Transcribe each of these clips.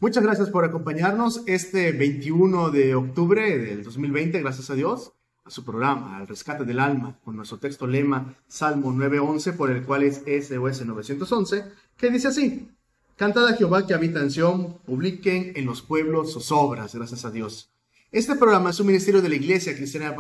Muchas gracias por acompañarnos este 21 de octubre del 2020, gracias a Dios, a su programa, Al Rescate del Alma, con nuestro texto lema, Salmo 9:11, por el cual es SOS 911, que dice así: Cantad a Jehová que habita en Sión, publiquen en los pueblos sus obras, gracias a Dios. Este programa es un ministerio de la Iglesia Cristiana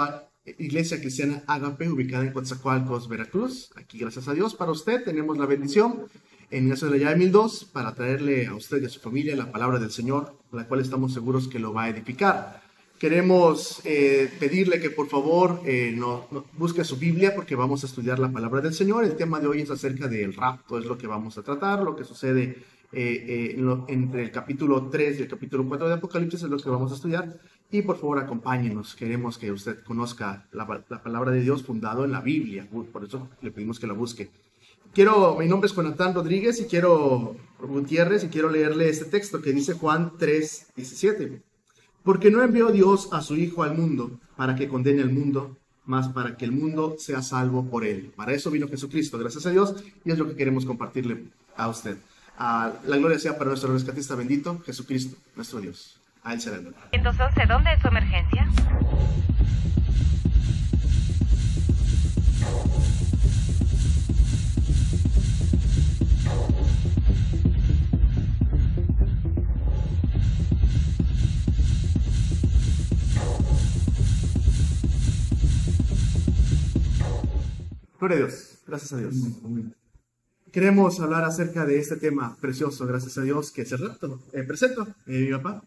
Ágape, ubicada en Coatzacoalcos, Veracruz. Aquí, gracias a Dios, para usted tenemos la bendición en Ignacio de la Llave 1002 para traerle a usted y a su familia la palabra del Señor, la cual estamos seguros que lo va a edificar. Queremos pedirle que por favor no busque su Biblia, porque vamos a estudiar la palabra del Señor. El tema de hoy es acerca del rapto, es lo que vamos a tratar, lo que sucede entre el capítulo 3 y el capítulo 4 de Apocalipsis es lo que vamos a estudiar. Y por favor acompáñenos, queremos que usted conozca la palabra de Dios fundado en la Biblia, por eso le pedimos que la busque. Mi nombre es Jonathan Rodríguez Gutiérrez, y quiero leerle este texto que dice Juan 3:17. Porque no envió Dios a su Hijo al mundo para que condene al mundo, mas para que el mundo sea salvo por él. Para eso vino Jesucristo, gracias a Dios, y es lo que queremos compartirle a usted. La gloria sea para nuestro rescatista bendito, Jesucristo, nuestro Dios. A él será el honor. 111, ¿dónde es su emergencia? Gloria a Dios, gracias a Dios. Queremos hablar acerca de este tema precioso, gracias a Dios, que es el rapto. Presento, mi papá.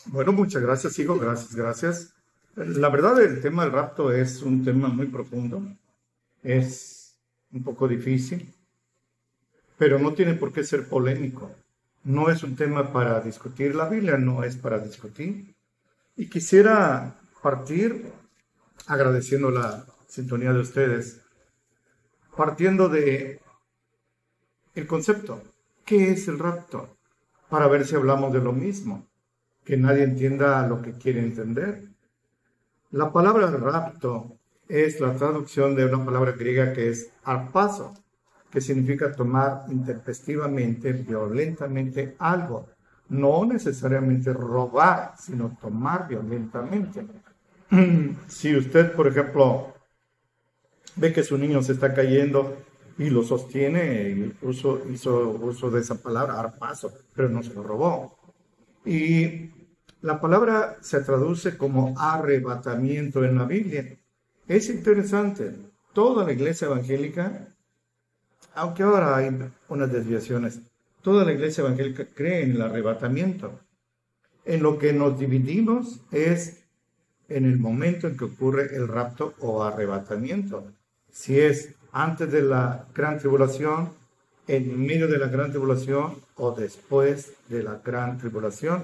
Bueno, muchas gracias, hijo, gracias. La verdad, el tema del rapto es un tema muy profundo, es un poco difícil, pero no tiene por qué ser polémico. No es un tema para discutir, la Biblia no es para discutir. Y quisiera partir agradeciendo la sintonía de ustedes, partiendo de el concepto, ¿qué es el rapto? Para ver si hablamos de lo mismo, que nadie entienda lo que quiere entender. La palabra rapto es la traducción de una palabra griega que es arpazo, que significa tomar intempestivamente, violentamente algo. No necesariamente robar, sino tomar violentamente. Si usted, por ejemplo, ve que su niño se está cayendo y lo sostiene, hizo uso de esa palabra, arpazo, pero no se lo robó. Y la palabra se traduce como arrebatamiento en la Biblia. Es interesante, toda la iglesia evangélica, aunque ahora hay unas desviaciones, toda la iglesia evangélica cree en el arrebatamiento. En lo que nos dividimos es en el momento en que ocurre el rapto o arrebatamiento. Si es antes de la gran tribulación, en medio de la gran tribulación o después de la gran tribulación.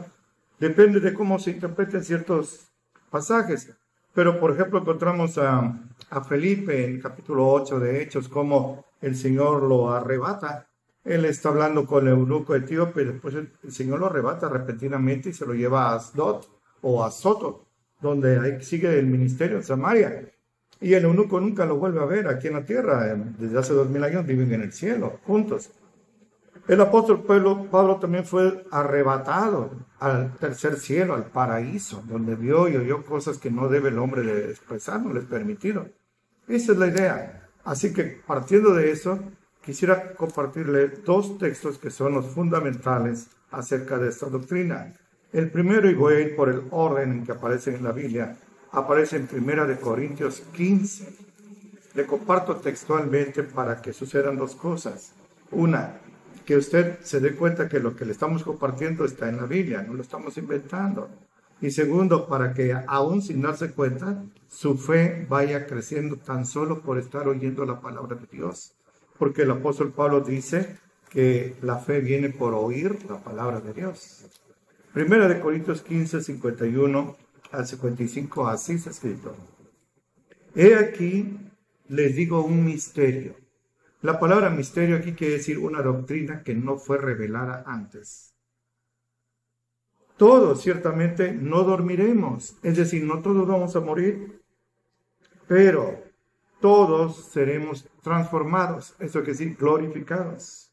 Depende de cómo se interpreten ciertos pasajes. Pero, por ejemplo, encontramos a Felipe en el capítulo 8 de Hechos, cómo el Señor lo arrebata. Él está hablando con el eunuco etíope y después el Señor lo arrebata repentinamente y se lo lleva a Asdod o a Soto, donde ahí sigue el ministerio en Samaria. Y el eunuco nunca lo vuelve a ver aquí en la tierra. Desde hace 2000 años viven en el cielo, juntos. El apóstol Pablo también fue arrebatado al tercer cielo, al paraíso, donde vio y oyó cosas que no debe el hombre de expresar, no les es permitido. Esa es la idea. Así que partiendo de eso, quisiera compartirle dos textos que son los fundamentales acerca de esta doctrina. El primero, y voy a ir por el orden en que aparecen en la Biblia, aparece en 1 Corintios 15. Le comparto textualmente para que sucedan dos cosas. Una, que usted se dé cuenta que lo que le estamos compartiendo está en la Biblia, no lo estamos inventando. Y segundo, para que aún sin darse cuenta, su fe vaya creciendo tan solo por estar oyendo la palabra de Dios. Porque el apóstol Pablo dice que la fe viene por oír la palabra de Dios. 1 Corintios 15, 51 al 55, así está escrito. He aquí, les digo un misterio. La palabra misterio aquí quiere decir una doctrina que no fue revelada antes. Todos ciertamente no dormiremos, es decir, no todos vamos a morir, pero todos seremos transformados, eso quiere decir glorificados.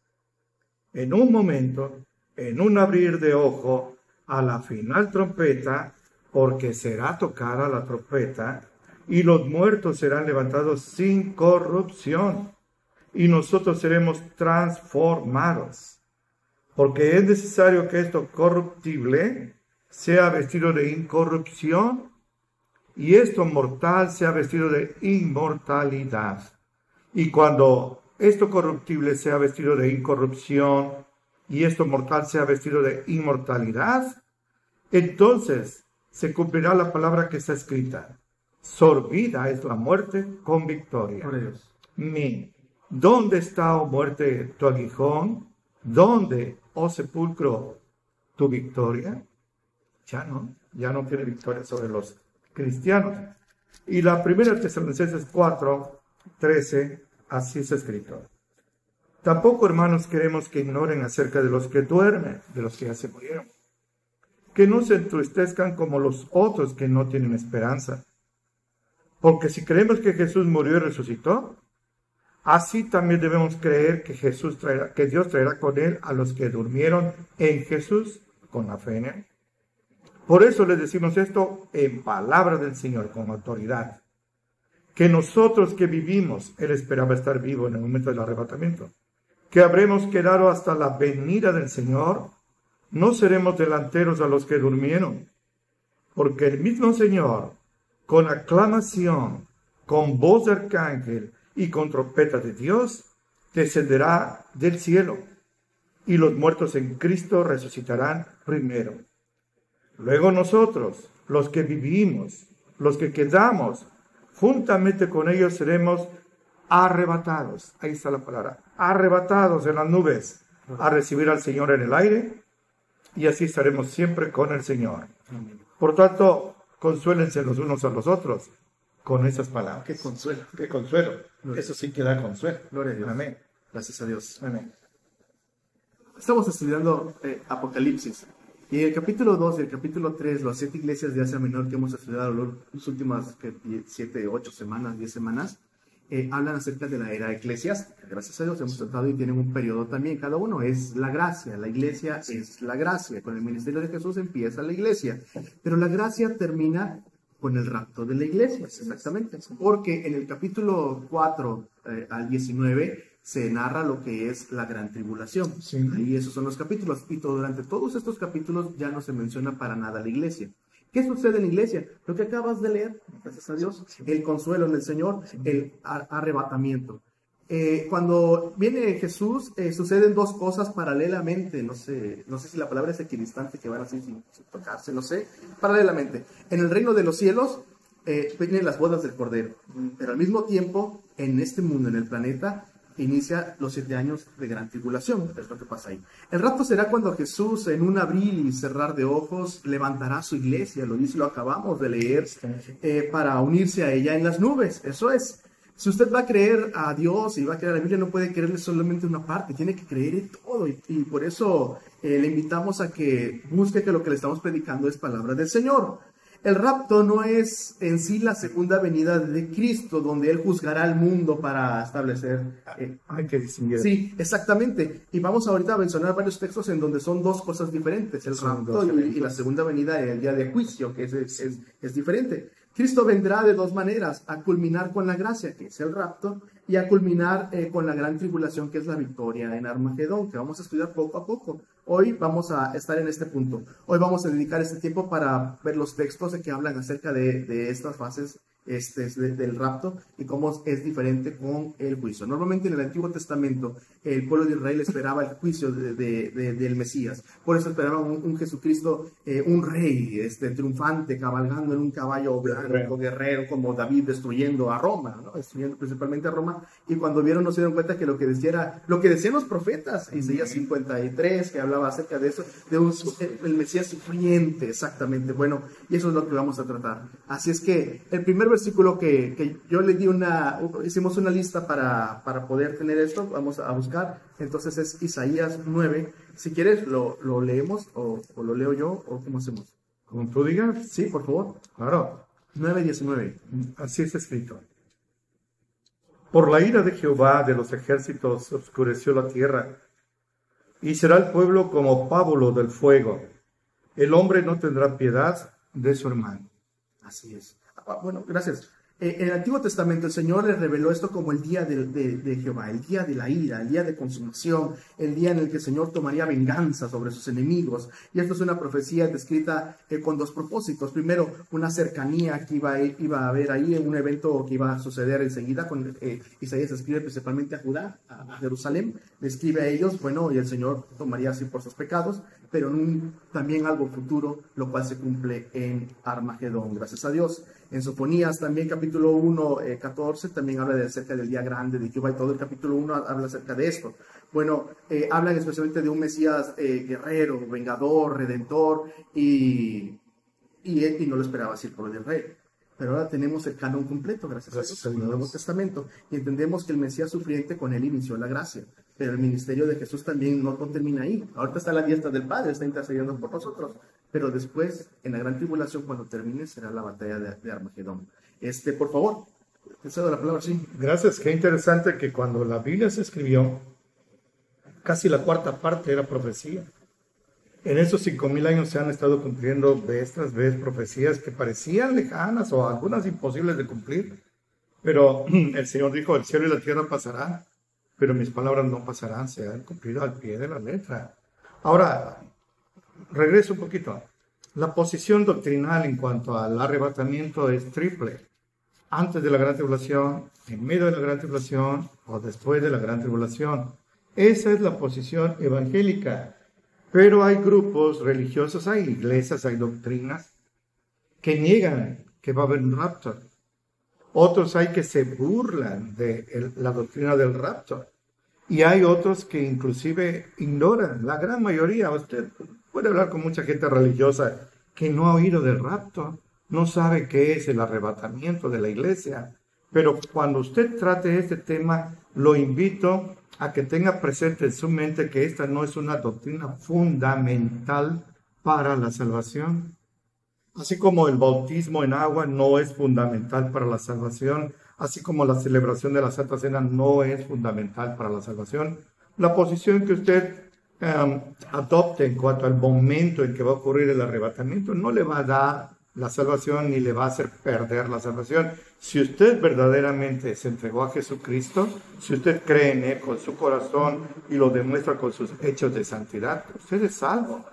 En un momento, en un abrir de ojo, a la final trompeta, porque será tocada la trompeta, y los muertos serán levantados sin corrupción, y nosotros seremos transformados. Porque es necesario que esto corruptible sea vestido de incorrupción, y esto mortal sea vestido de inmortalidad. Y cuando esto corruptible sea vestido de incorrupción, y esto mortal sea vestido de inmortalidad, entonces se cumplirá la palabra que está escrita: sorbida es la muerte con victoria. ¿Dónde está, oh muerte, tu aguijón? ¿Dónde, oh sepulcro, tu victoria? Ya no tiene victoria sobre los cristianos. Y la primera Tesalonicenses 4:13, así está escrito: tampoco, hermanos, queremos que ignoren acerca de los que duermen, de los que ya se murieron, que no se entristezcan como los otros que no tienen esperanza. Porque si creemos que Jesús murió y resucitó, así también debemos creer que Dios traerá con él a los que durmieron en Jesús con la fe en él. Por eso les decimos esto en palabra del Señor, con autoridad, que nosotros que vivimos, él esperaba estar vivo en el momento del arrebatamiento, que habremos quedado hasta la venida del Señor, no seremos delanteros a los que durmieron, porque el mismo Señor, con aclamación, con voz de arcángel y con trompeta de Dios, descenderá del cielo, y los muertos en Cristo resucitarán primero. Luego nosotros, los que vivimos, los que quedamos, juntamente con ellos seremos arrebatados. Ahí está la palabra, arrebatados en las nubes, a recibir al Señor en el aire, y así estaremos siempre con el Señor. Por tanto, consuélense los unos a los otros con esas palabras. Qué consuelo. Qué consuelo. Eso sí que da consuelo. Gloria a Dios. Amén. Gracias a Dios. Amén. Estamos estudiando Apocalipsis. Y el capítulo 2 y el capítulo 3, las 7 iglesias de Asia Menor que hemos estudiado las últimas 7, 8 semanas, 10 semanas, hablan acerca de la era eclesiástica. Gracias a Dios hemos tratado y tienen un periodo también. Cada uno es la gracia. La iglesia es la gracia. Con el ministerio de Jesús empieza la iglesia. Pero la gracia termina con el rapto de la iglesia, exactamente. Porque en el capítulo 4 al 19 se narra lo que es la gran tribulación. Sí. Y esos son los capítulos. Y durante todos estos capítulos ya no se menciona para nada la iglesia. ¿Qué sucede en la iglesia? Lo que acabas de leer, gracias a Dios, el consuelo en el Señor, el arrebatamiento. Cuando viene Jesús, suceden dos cosas paralelamente. No sé si la palabra es equidistante, que van así sin tocarse, no sé. Paralelamente. En el reino de los cielos vienen las bodas del Cordero. Pero al mismo tiempo, en este mundo, en el planeta, inicia los 7 años de gran tribulación. Es lo que pasa ahí. El rapto será cuando Jesús, en un abrir y cerrar de ojos, levantará su iglesia. Lo dice, lo acabamos de leer, para unirse a ella en las nubes. Eso es. Si usted va a creer a Dios y va a creer a la Biblia, no puede creerle solamente una parte, tiene que creer en todo. Y por eso le invitamos a que busque que lo que le estamos predicando es palabra del Señor. El rapto no es en sí la segunda venida de Cristo, donde Él juzgará al mundo para establecer... Hay que distinguir. Sí, exactamente. Y vamos ahorita a mencionar varios textos en donde son dos cosas diferentes. El rapto y la segunda venida en el día de juicio, que es diferente. Cristo vendrá de dos maneras, a culminar con la gracia, que es el rapto, y a culminar con la gran tribulación, que es la victoria en Armagedón, que vamos a estudiar poco a poco. Hoy vamos a estar en este punto. Hoy vamos a dedicar este tiempo para ver los textos que hablan acerca de estas fases del rapto y cómo es diferente con el juicio. Normalmente en el Antiguo Testamento el pueblo de Israel esperaba el juicio del Mesías. Por eso esperaban un Jesucristo, un rey triunfante, cabalgando en un caballo blanco, guerrero, como David destruyendo a Roma, ¿no? Destruyendo principalmente a Roma. Y cuando vieron, no se dieron cuenta que lo que decían los profetas, Isaías 53, que hablaba acerca de eso, el Mesías sufriente, exactamente. Bueno, y eso es lo que vamos a tratar. Así es que el primer versículo que yo le di hicimos una lista para poder tener esto, vamos a buscar, entonces es Isaías 9, si quieres lo leemos o lo leo yo o cómo hacemos. Como tú digas. Sí, por favor. Claro. 9:19. Así es escrito. Por la ira de Jehová de los ejércitos oscureció la tierra, y será el pueblo como pábulo del fuego. El hombre no tendrá piedad de su hermano. Así es. Bueno, gracias. En el Antiguo Testamento el Señor le reveló esto como el día de Jehová, el día de la ira, el día de consumación, el día en el que el Señor tomaría venganza sobre sus enemigos. Y esto es una profecía descrita con dos propósitos. Primero, una cercanía que iba a haber ahí, un evento que iba a suceder enseguida. Isaías escribe principalmente a Judá, a Jerusalén, le escribe a ellos, bueno, y el Señor tomaría así por sus pecados, pero también algo futuro, lo cual se cumple en Armagedón, gracias a Dios. En Sofonías también, capítulo 1, 14, también habla acerca del día grande de Jehová, y todo el capítulo 1 habla acerca de esto. Bueno, hablan especialmente de un Mesías guerrero, vengador, redentor, y no lo esperaba así por el Israel. Pero ahora tenemos el canon completo, gracias a Dios, en el Nuevo Testamento, y entendemos que el Mesías sufriente con él inició la gracia. Pero el ministerio de Jesús también no termina ahí. Ahorita está a la diestra del Padre, está intercediendo por nosotros. Pero después, en la gran tribulación, cuando termine, será la batalla de Armagedón. Por favor, te cedo la palabra, sí. Gracias, qué interesante que cuando la Biblia se escribió, casi la cuarta parte era profecía. En esos 5,000 años se han estado cumpliendo vez tras vez profecías que parecían lejanas o algunas imposibles de cumplir. Pero el Señor dijo, el cielo y la tierra pasarán, pero mis palabras no pasarán, se han cumplido al pie de la letra. Ahora, regreso un poquito. La posición doctrinal en cuanto al arrebatamiento es triple. Antes de la gran tribulación, en medio de la gran tribulación o después de la gran tribulación. Esa es la posición evangélica. Pero hay grupos religiosos, hay iglesias, hay doctrinas que niegan que va a haber un rapto. Otros hay que se burlan de la doctrina del rapto. Y hay otros que inclusive ignoran, la gran mayoría. Usted puede hablar con mucha gente religiosa que no ha oído del rapto, no sabe qué es el arrebatamiento de la iglesia. Pero cuando usted trate este tema, lo invito a que tenga presente en su mente que esta no es una doctrina fundamental para la salvación. Así como el bautismo en agua no es fundamental para la salvación, así como la celebración de la Santa Cena no es fundamental para la salvación, la posición que usted adopte en cuanto al momento en que va a ocurrir el arrebatamiento no le va a dar la salvación ni le va a hacer perder la salvación. Si usted verdaderamente se entregó a Jesucristo, si usted cree en Él con su corazón y lo demuestra con sus hechos de santidad, usted es salvo.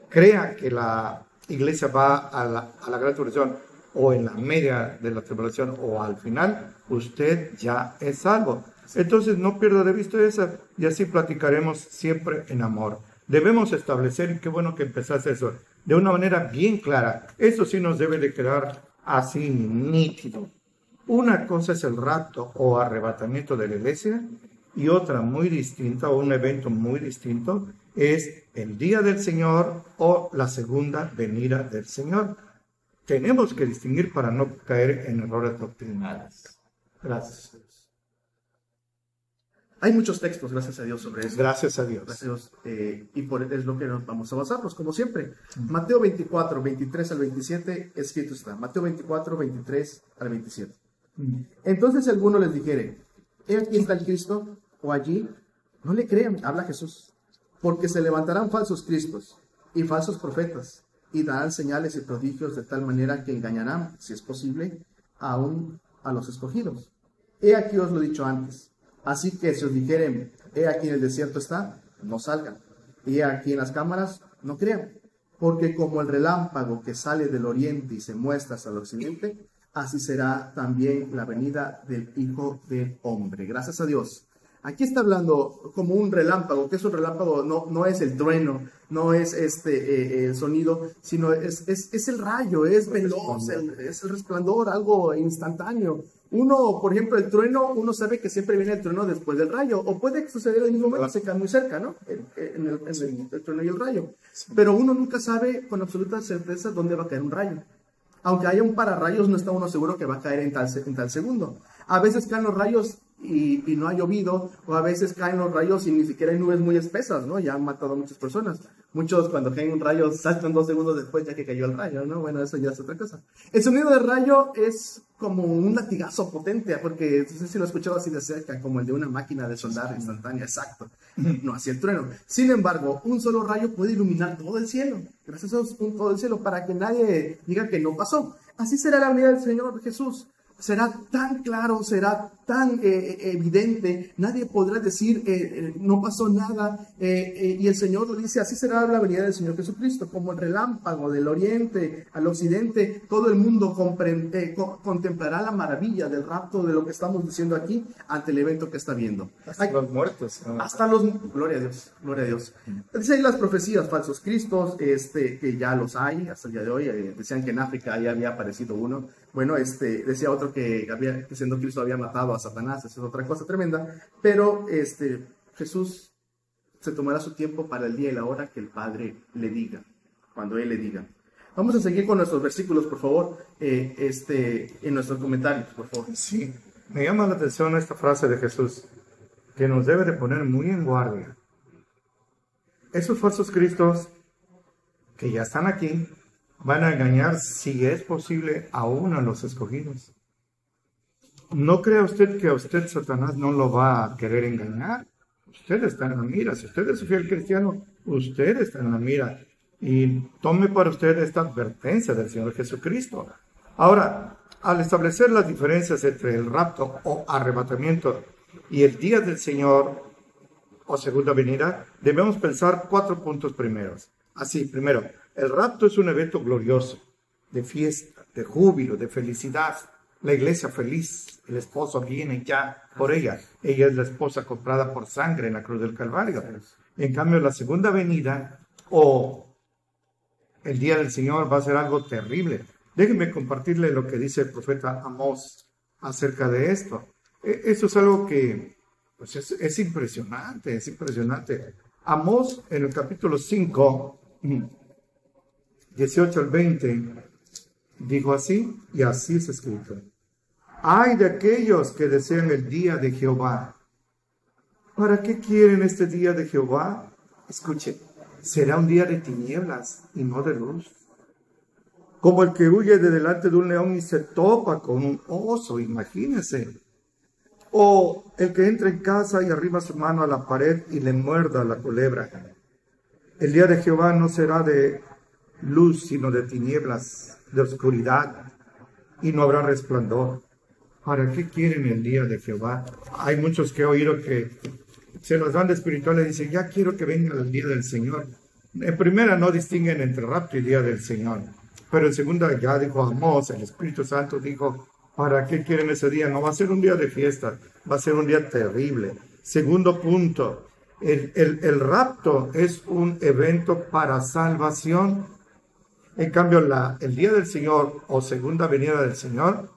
Crea que la iglesia va a la gran tribulación o en la media de la tribulación o al final, usted ya es salvo. Entonces no pierda de vista eso y así platicaremos siempre en amor. Debemos establecer, y qué bueno que empezaste eso, de una manera bien clara. Eso sí nos debe de quedar así nítido. Una cosa es el rapto o arrebatamiento de la iglesia y otra muy distinta, o un evento muy distinto, es el día del Señor o la segunda venida del Señor. Tenemos que distinguir para no caer en errores doctrinales. Gracias. Hay muchos textos, gracias a Dios, sobre eso. Gracias a Dios. Gracias a Dios. Es lo que nos vamos a basarnos, como siempre. Mateo 24, 23 al 27, escrito está. Mateo 24, 23 al 27. Entonces alguno les dijere, he aquí está el Cristo, o allí, no le crean, habla Jesús, porque se levantarán falsos cristos y falsos profetas, y darán señales y prodigios de tal manera que engañarán, si es posible, aún a los escogidos. He aquí os lo he dicho antes. Así que si os dijeren, he aquí en el desierto está, no salgan. Y he aquí en las cámaras, no crean. Porque como el relámpago que sale del oriente y se muestra hasta el occidente, así será también la venida del Hijo del Hombre. Gracias a Dios. Aquí está hablando como un relámpago, que es un relámpago, no es el trueno, no es el sonido, sino es el rayo, es veloz, es el resplandor, algo instantáneo. Uno, por ejemplo, el trueno, uno sabe que siempre viene el trueno después del rayo, o puede suceder en el mismo momento, se quedan muy cerca, ¿no? El trueno y el rayo. Pero uno nunca sabe con absoluta certeza dónde va a caer un rayo. Aunque haya un pararrayos, no está uno seguro que va a caer en tal segundo. A veces caen los rayos y no ha llovido, o a veces caen los rayos y ni siquiera hay nubes muy espesas, ¿no? Ya han matado a muchas personas. Muchos cuando cae un rayo saltan 2 segundos después ya que cayó el rayo, ¿no? Bueno, eso ya es otra cosa. El sonido del rayo es como un latigazo potente, porque no sé si lo he escuchado así de cerca, como el de una máquina de soldar instantánea, exacto. No así el trueno. Sin embargo, un solo rayo puede iluminar todo el cielo. Gracias a Dios, todo el cielo, para que nadie diga que no pasó. Así será la venida del Señor Jesús. Será tan claro, será tan evidente, nadie podrá decir no pasó nada, y el Señor lo dice, así será la venida del Señor Jesucristo, como el relámpago del oriente al occidente, todo el mundo contemplará la maravilla del rapto de lo que estamos diciendo aquí ante el evento que está viendo. Hasta los muertos. Hasta los, gloria a Dios, gloria a Dios. Dice ahí las profecías, falsos cristos, que ya los hay hasta el día de hoy, decían que en África ya había aparecido uno. Bueno, decía otro que siendo Cristo había matado a Satanás, esa es otra cosa tremenda, pero Jesús se tomará su tiempo para el día y la hora que el Padre le diga, cuando Él le diga. Vamos a seguir con nuestros versículos, por favor, en nuestros comentarios, por favor. Sí, me llama la atención esta frase de Jesús, que nos debe de poner muy en guardia. Esos falsos cristos que ya están aquí, van a engañar, si es posible, aún a los escogidos. No crea usted que a usted Satanás no lo va a querer engañar. Usted está en la mira. Si usted es fiel cristiano, usted está en la mira. Y tome para usted esta advertencia del Señor Jesucristo. Ahora, al establecer las diferencias entre el rapto o arrebatamiento y el día del Señor o segunda venida, debemos pensar 4 puntos primeros. Así, primero, el rapto es un evento glorioso, de fiesta, de júbilo, de felicidad. La iglesia feliz, el esposo viene ya por ella. Ella es la esposa comprada por sangre en la cruz del Calvario. En cambio, la segunda venida o el día del Señor va a ser algo terrible. Déjenme compartirle lo que dice el profeta Amós acerca de esto. Esto es algo que pues es impresionante, es impresionante. Amós en el capítulo 5, 18 al 20, dijo así, y así es escrito. Ay de aquellos que desean el día de Jehová. ¿Para qué quieren este día de Jehová? Escuche, será un día de tinieblas y no de luz. Como el que huye de delante de un león y se topa con un oso, imagínense. O el que entra en casa y arrima su mano a la pared y le muerda la culebra. El día de Jehová no será de luz, sino de tinieblas, de oscuridad, y no habrá resplandor. ¿Para qué quieren el día de Jehová? Hay muchos que he oído que se los dan de espirituales y dicen, ya quiero que venga el día del Señor. En primera no distinguen entre rapto y día del Señor. Pero en segunda ya dijo Amós, el Espíritu Santo dijo, ¿para qué quieren ese día? No va a ser un día de fiesta, va a ser un día terrible. Segundo punto, el rapto es un evento para salvación. En cambio, el día del Señor o segunda venida del Señor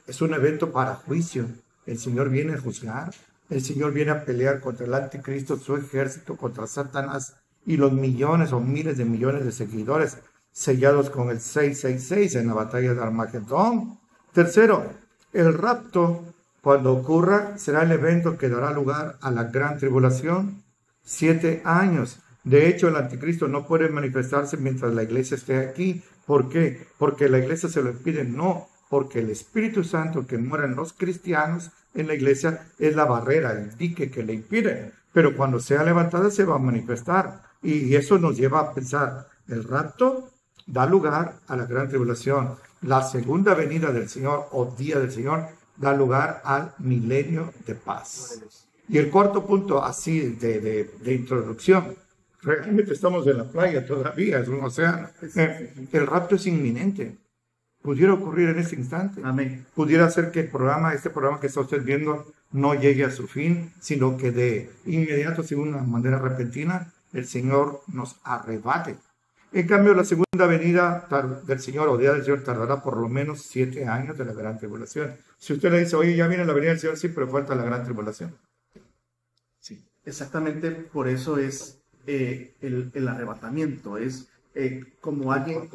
es un evento para juicio. El Señor viene a juzgar. El Señor viene a pelear contra el anticristo, su ejército, contra Satanás y los millones o miles de millones de seguidores sellados con el 666 en la batalla de Armagedón. Tercero, el rapto, cuando ocurra, será el evento que dará lugar a la gran tribulación. 7 años. De hecho, el anticristo no puede manifestarse mientras la iglesia esté aquí. ¿Por qué? Porque la iglesia se lo impide. No, porque el Espíritu Santo que muera en los cristianos en la iglesia es la barrera, el dique que le impide. Pero cuando sea levantada se va a manifestar. Y eso nos lleva a pensar, el rapto da lugar a la gran tribulación. La segunda venida del Señor o día del Señor da lugar al milenio de paz. Y el cuarto punto, así de introducción, realmente estamos en la playa todavía, es un océano. El rapto es inminente. Pudiera ocurrir en este instante. Amén. Pudiera ser que este programa que está usted viendo no llegue a su fin, sino que de inmediato, de una manera repentina, el Señor nos arrebate. En cambio, la segunda venida del Señor o día del Señor tardará por lo menos 7 años de la gran tribulación. Si usted le dice, oye, ya viene la venida del Señor, sí, pero falta la gran tribulación. Sí, exactamente por eso es el arrebatamiento. Es como alguien,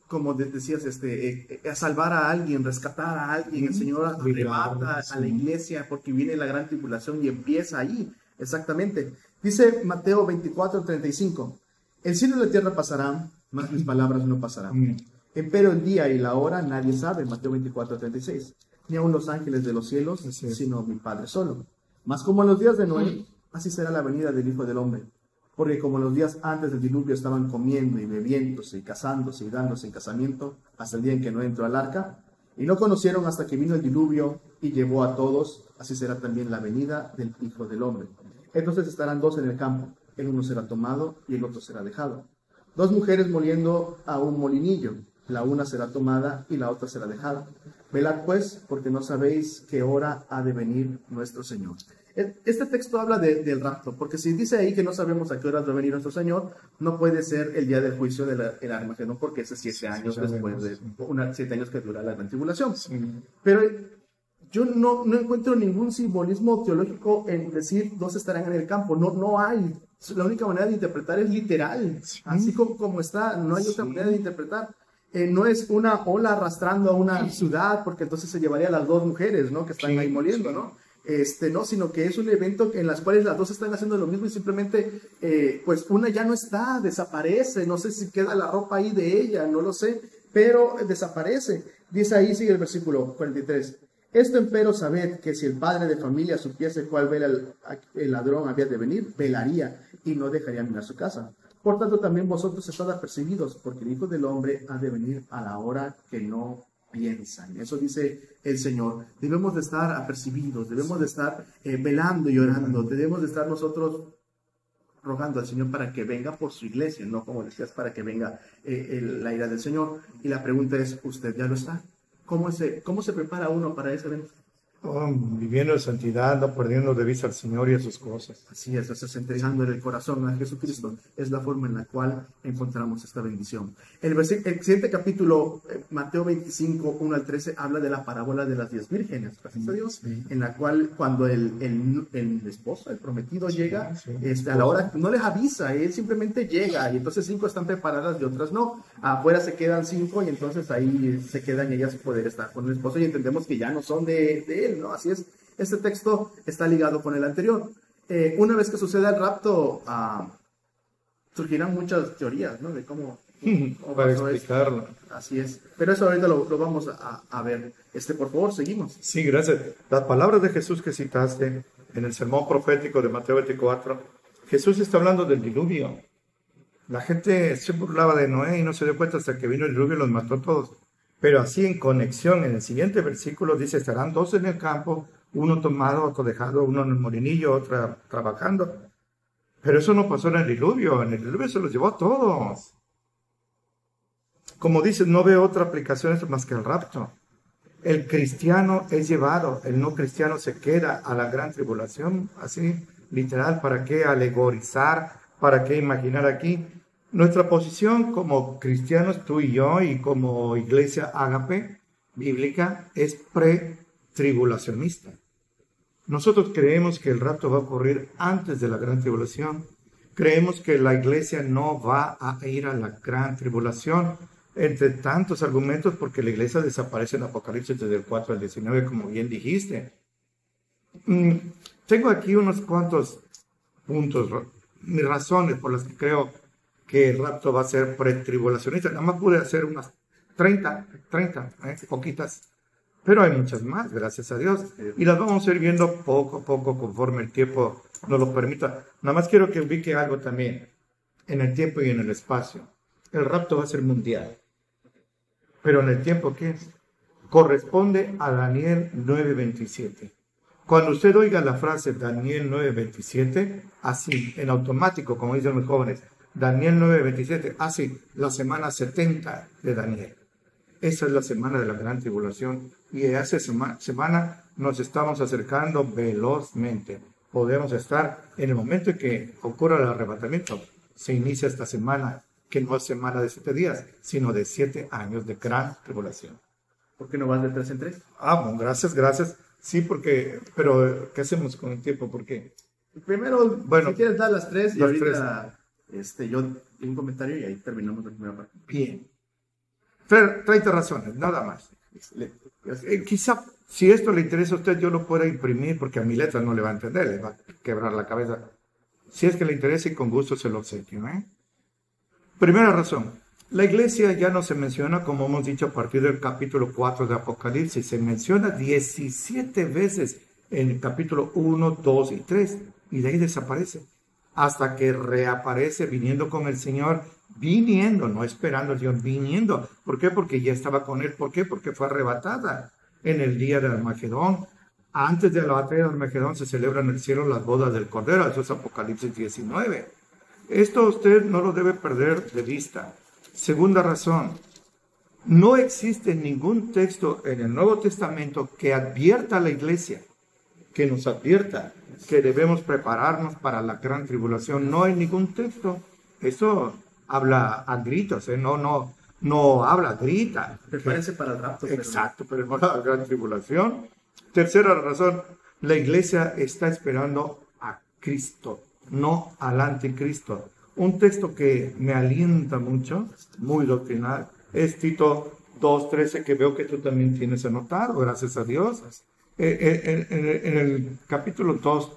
como decías, a salvar a alguien, rescatar a alguien. El Señor arrebata a la iglesia porque viene la gran tribulación y empieza ahí, exactamente. Dice Mateo 24:35, el cielo y la tierra pasarán, mas mis palabras no pasarán. Empero el día y la hora nadie sabe, Mateo 24:36, ni aun los ángeles de los cielos, sino mi Padre solo. Mas como en los días de Noé, así será la venida del Hijo del Hombre. Porque como los días antes del diluvio estaban comiendo y bebiéndose y casándose y dándose en casamiento, hasta el día en que no entró al arca, y no conocieron hasta que vino el diluvio y llevó a todos, así será también la venida del Hijo del Hombre. Entonces estarán dos en el campo, el uno será tomado y el otro será dejado. Dos mujeres moliendo a un molinillo, la una será tomada y la otra será dejada. Velad pues, porque no sabéis qué hora ha de venir nuestro Señor. Este texto habla del rapto, porque si dice ahí que no sabemos a qué hora va a venir nuestro Señor, no puede ser el día del juicio del Armagedón, porque es 7 años después de 7 años que dura la gran tribulación. Pero yo no encuentro ningún simbolismo teológico en decir dos estarán en el campo. No hay. La única manera de interpretar es literal, así como está. No hay otra manera de interpretar. No es una ola arrastrando a una ciudad, porque entonces se llevaría a las dos mujeres, ¿no? Que están ahí moliendo, ¿no? No, sino que es un evento en las cuales las dos están haciendo lo mismo y simplemente, pues una ya no está, desaparece, no sé si queda la ropa ahí de ella, no lo sé, pero desaparece. Dice ahí, sigue el versículo 43. Esto empero sabed que si el padre de familia supiese cuál vela el ladrón había de venir, velaría y no dejaría mirar su casa. Por tanto, también vosotros estad apercibidos, porque el Hijo del Hombre ha de venir a la hora que no piensan. Eso dice el Señor. Debemos de estar apercibidos, debemos de estar velando y orando, debemos de estar nosotros rogando al Señor para que venga por su iglesia, no como decías, para que venga la ira del Señor. Y la pregunta es, ¿usted ya lo está? ¿Cómo se prepara uno para ese evento? Viviendo en santidad, no perdiendo de vista al Señor y a sus cosas. Así es entregando el corazón a Jesucristo. Es la forma en la cual encontramos esta bendición. El siguiente capítulo, Mateo 25, 1 al 13, habla de la parábola de las 10 vírgenes, gracias a Dios, en la cual cuando el esposo, el prometido llega, a la hora, no les avisa, él simplemente llega, y entonces 5 están preparadas y otras no. Afuera se quedan 5 y entonces ahí se quedan ellas sin poder estar con el esposo y entendemos que ya no son de él, ¿no? Así es. Este texto está ligado con el anterior. Una vez que suceda el rapto, surgirán muchas teorías, ¿no? De cómo para explicarlo. Así es. Pero eso ahorita lo vamos a ver. Por favor, seguimos. Sí, gracias. Las palabras de Jesús que citaste en el sermón profético de Mateo 24, Jesús está hablando del diluvio. La gente se burlaba de Noé y no se dio cuenta hasta que vino el diluvio y los mató a todos. Pero así en conexión, en el siguiente versículo dice, estarán dos en el campo, uno tomado, otro dejado, uno en el molinillo, otro trabajando. Pero eso no pasó en el diluvio se los llevó a todos. Como dices, no veo otra aplicación más que el rapto. El cristiano es llevado, el no cristiano se queda a la gran tribulación, así literal. ¿Para qué alegorizar? ¿Para qué imaginar aquí? Nuestra posición como cristianos, tú y yo, y como iglesia ágape bíblica, es pre-tribulacionista. Nosotros creemos que el rapto va a ocurrir antes de la gran tribulación. Creemos que la iglesia no va a ir a la gran tribulación, entre tantos argumentos, porque la iglesia desaparece en Apocalipsis desde el 4 al 19, como bien dijiste. Tengo aquí unos cuantos puntos, mis razones por las que creo que el rapto va a ser pretribulacionista. Nada más pude hacer unas 30, poquitas. Pero hay muchas más, gracias a Dios. Y las vamos a ir viendo poco a poco conforme el tiempo nos lo permita. Nada más quiero que ubique algo también en el tiempo y en el espacio. El rapto va a ser mundial. Pero en el tiempo, ¿qué es? Corresponde a Daniel 9:27. Cuando usted oiga la frase Daniel 9:27, así, en automático, como dicen los jóvenes, Daniel 9:27, así, la semana 70 de Daniel. Esa es la semana de la gran tribulación. Y a esa semana nos estamos acercando velozmente. Podemos estar en el momento en que ocurra el arrebatamiento. Se inicia esta semana, que no es semana de 7 días, sino de 7 años de gran tribulación. ¿Por qué no vas de 3 en 3? Bueno, gracias. Sí, pero ¿qué hacemos con el tiempo? Porque primero, bueno, si quieres dar las 3 y las ahorita yo un comentario y ahí terminamos la primera parte. Bien. 30 razones, nada más. Quizá, si esto le interesa a usted, yo lo pueda imprimir, porque a mi letra no le va a entender, le va a quebrar la cabeza. Si es que le interesa y con gusto se lo obsequio. Primera razón, la iglesia ya no se menciona, como hemos dicho, a partir del capítulo 4 de Apocalipsis. Se menciona 17 veces en el capítulo 1, 2 y 3, y de ahí desaparece, hasta que reaparece viniendo con el Señor, viniendo, no esperando al Señor, viniendo. ¿Por qué? Porque ya estaba con Él. ¿Por qué? Porque fue arrebatada en el día de Armagedón. Antes de la batalla de Armagedón se celebran en el cielo las bodas del Cordero. Eso es Apocalipsis 19. Esto usted no lo debe perder de vista. Segunda razón, no existe ningún texto en el Nuevo Testamento que advierta a la iglesia, que nos advierta que debemos prepararnos para la gran tribulación. No hay ningún texto. Eso habla a gritos, no habla, grita. Prepárense para el rapto. Exacto, pero no la gran tribulación. Tercera razón, la iglesia está esperando a Cristo, no al anticristo. Un texto que me alienta mucho, muy doctrinal, es Tito 2:13, que veo que tú también tienes anotado, gracias a Dios. En el capítulo 2,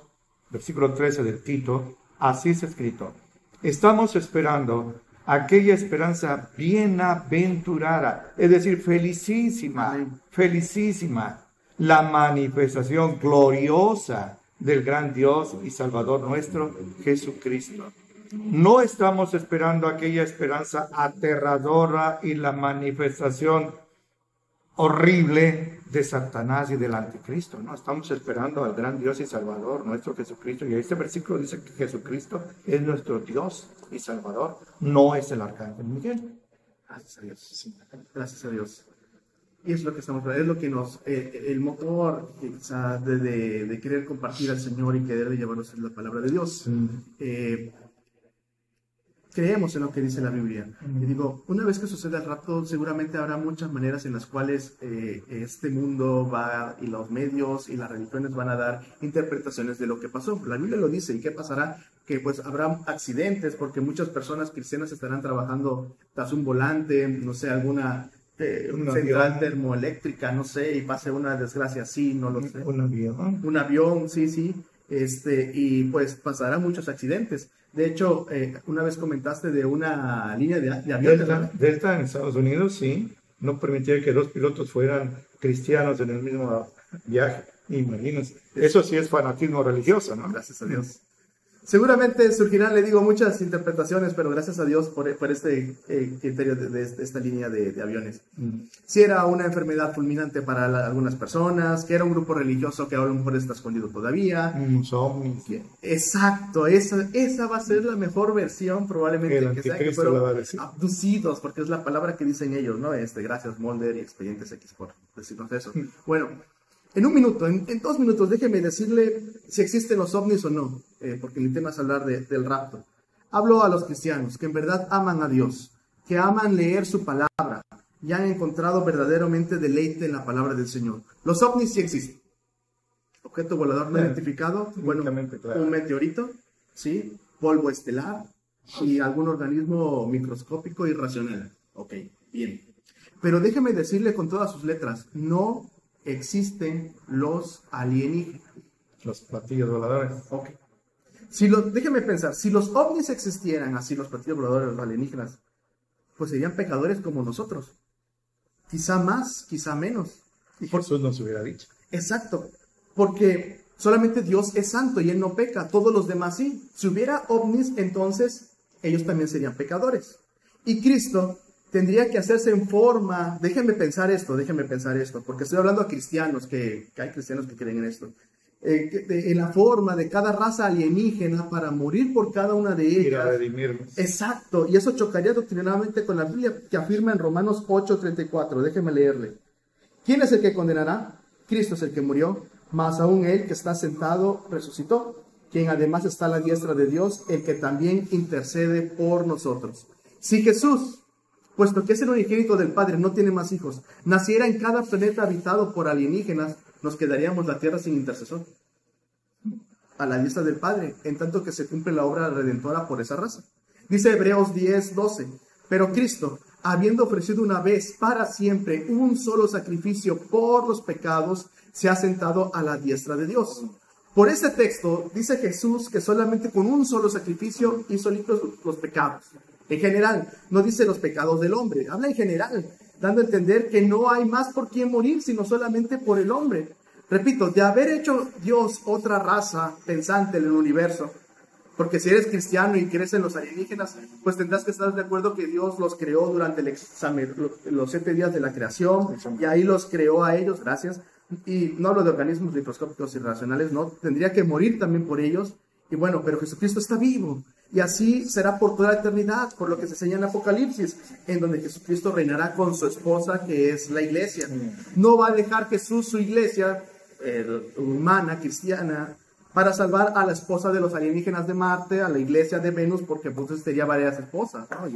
versículo 13 de Tito, así es escrito: estamos esperando aquella esperanza bienaventurada, es decir, felicísima, felicísima, la manifestación gloriosa del gran Dios y Salvador nuestro, Jesucristo. No estamos esperando aquella esperanza aterradora y la manifestación horrible de Satanás y del anticristo. No, estamos esperando al gran Dios y Salvador nuestro Jesucristo. Y este versículo dice que Jesucristo es nuestro Dios y Salvador, no es el arcángel Miguel. Gracias a Dios. Sí. Gracias a Dios. Y es lo que estamos, es lo que nos, el motor quizá, de querer compartir al Señor y querer llevarnos la palabra de Dios. Creemos en lo que dice la Biblia. Y digo, una vez que suceda el rapto, seguramente habrá muchas maneras en las cuales este mundo va, y los medios y las religiones van a dar interpretaciones de lo que pasó. La Biblia lo dice. ¿Y qué pasará? Que pues habrá accidentes, porque muchas personas cristianas estarán trabajando tras un volante, no sé, alguna central termoeléctrica, no sé, y pase una desgracia así, no lo sé. Un avión, sí. Y pues pasará muchos accidentes. De hecho, una vez comentaste de una línea de aviones. Delta en Estados Unidos, sí, no permitía que dos pilotos fueran cristianos en el mismo viaje. Imagínense. Eso sí es fanatismo religioso, ¿no? Gracias a Dios. Seguramente surgirán, le digo, muchas interpretaciones, pero gracias a Dios por este criterio de esta línea de aviones. Si era una enfermedad fulminante para algunas personas, que era un grupo religioso que a lo mejor está escondido todavía. Exacto, esa va a ser la mejor versión probablemente, que sea que fueron abducidos, porque es la palabra que dicen ellos, ¿no? Gracias Mulder y Expedientes X por decirnos eso. Bueno, en un minuto, en 2 minutos, déjeme decirle si existen los ovnis o no, porque mi tema es hablar del rapto. Hablo a los cristianos que en verdad aman a Dios, que aman leer su palabra y han encontrado verdaderamente deleite en la palabra del Señor. Los ovnis sí existen. Objeto volador no identificado, bueno, un meteorito, ¿sí? Polvo estelar y algún organismo microscópico irracional. Ok, bien. Pero déjeme decirle con todas sus letras, no existen los alienígenas. Los platillos voladores. Ok. Déjeme pensar, si los ovnis existieran así, los platillos voladores, los alienígenas, pues serían pecadores como nosotros. Quizá más, quizá menos. Y Jesús nos hubiera dicho. Exacto. Porque solamente Dios es santo y Él no peca. Todos los demás sí. Si hubiera ovnis, entonces ellos también serían pecadores. Y Cristo tendría que hacerse en forma, déjenme pensar esto, porque estoy hablando a cristianos, que hay cristianos que creen en esto, en la forma de cada raza alienígena para morir por cada una de ellas. Ir a redimirnos. Exacto, y eso chocaría doctrinalmente con la Biblia, que afirma en Romanos 8:34, déjenme leerle. ¿Quién es el que condenará? Cristo es el que murió, más aún Él que está sentado resucitó, quien además está a la diestra de Dios, el que también intercede por nosotros. Si Jesús, puesto que es el unigénito del Padre, no tiene más hijos, naciera en cada planeta habitado por alienígenas, nos quedaríamos la tierra sin intercesor. A la diestra del Padre, en tanto que se cumple la obra redentora por esa raza. Dice Hebreos 10:12, pero Cristo, habiendo ofrecido una vez para siempre un solo sacrificio por los pecados, se ha sentado a la diestra de Dios. Por este texto dice Jesús que solamente con un solo sacrificio hizo limpios los pecados. En general, no dice los pecados del hombre, habla en general, dando a entender que no hay más por quien morir, sino solamente por el hombre. Repito, de haber hecho Dios otra raza pensante en el universo, porque si eres cristiano y crees en los alienígenas, pues tendrás que estar de acuerdo que Dios los creó durante el examen, los 7 días de la creación, y ahí los creó a ellos, gracias. Y no hablo de organismos microscópicos irracionales, no, tendría que morir también por ellos. Y bueno, pero Jesucristo está vivo, y así será por toda la eternidad, por lo que se enseña en Apocalipsis, en donde Jesucristo reinará con su esposa, que es la iglesia. No va a dejar Jesús su iglesia humana, cristiana, para salvar a la esposa de los alienígenas de Marte, a la iglesia de Venus, porque entonces sería varias esposas, ¿no?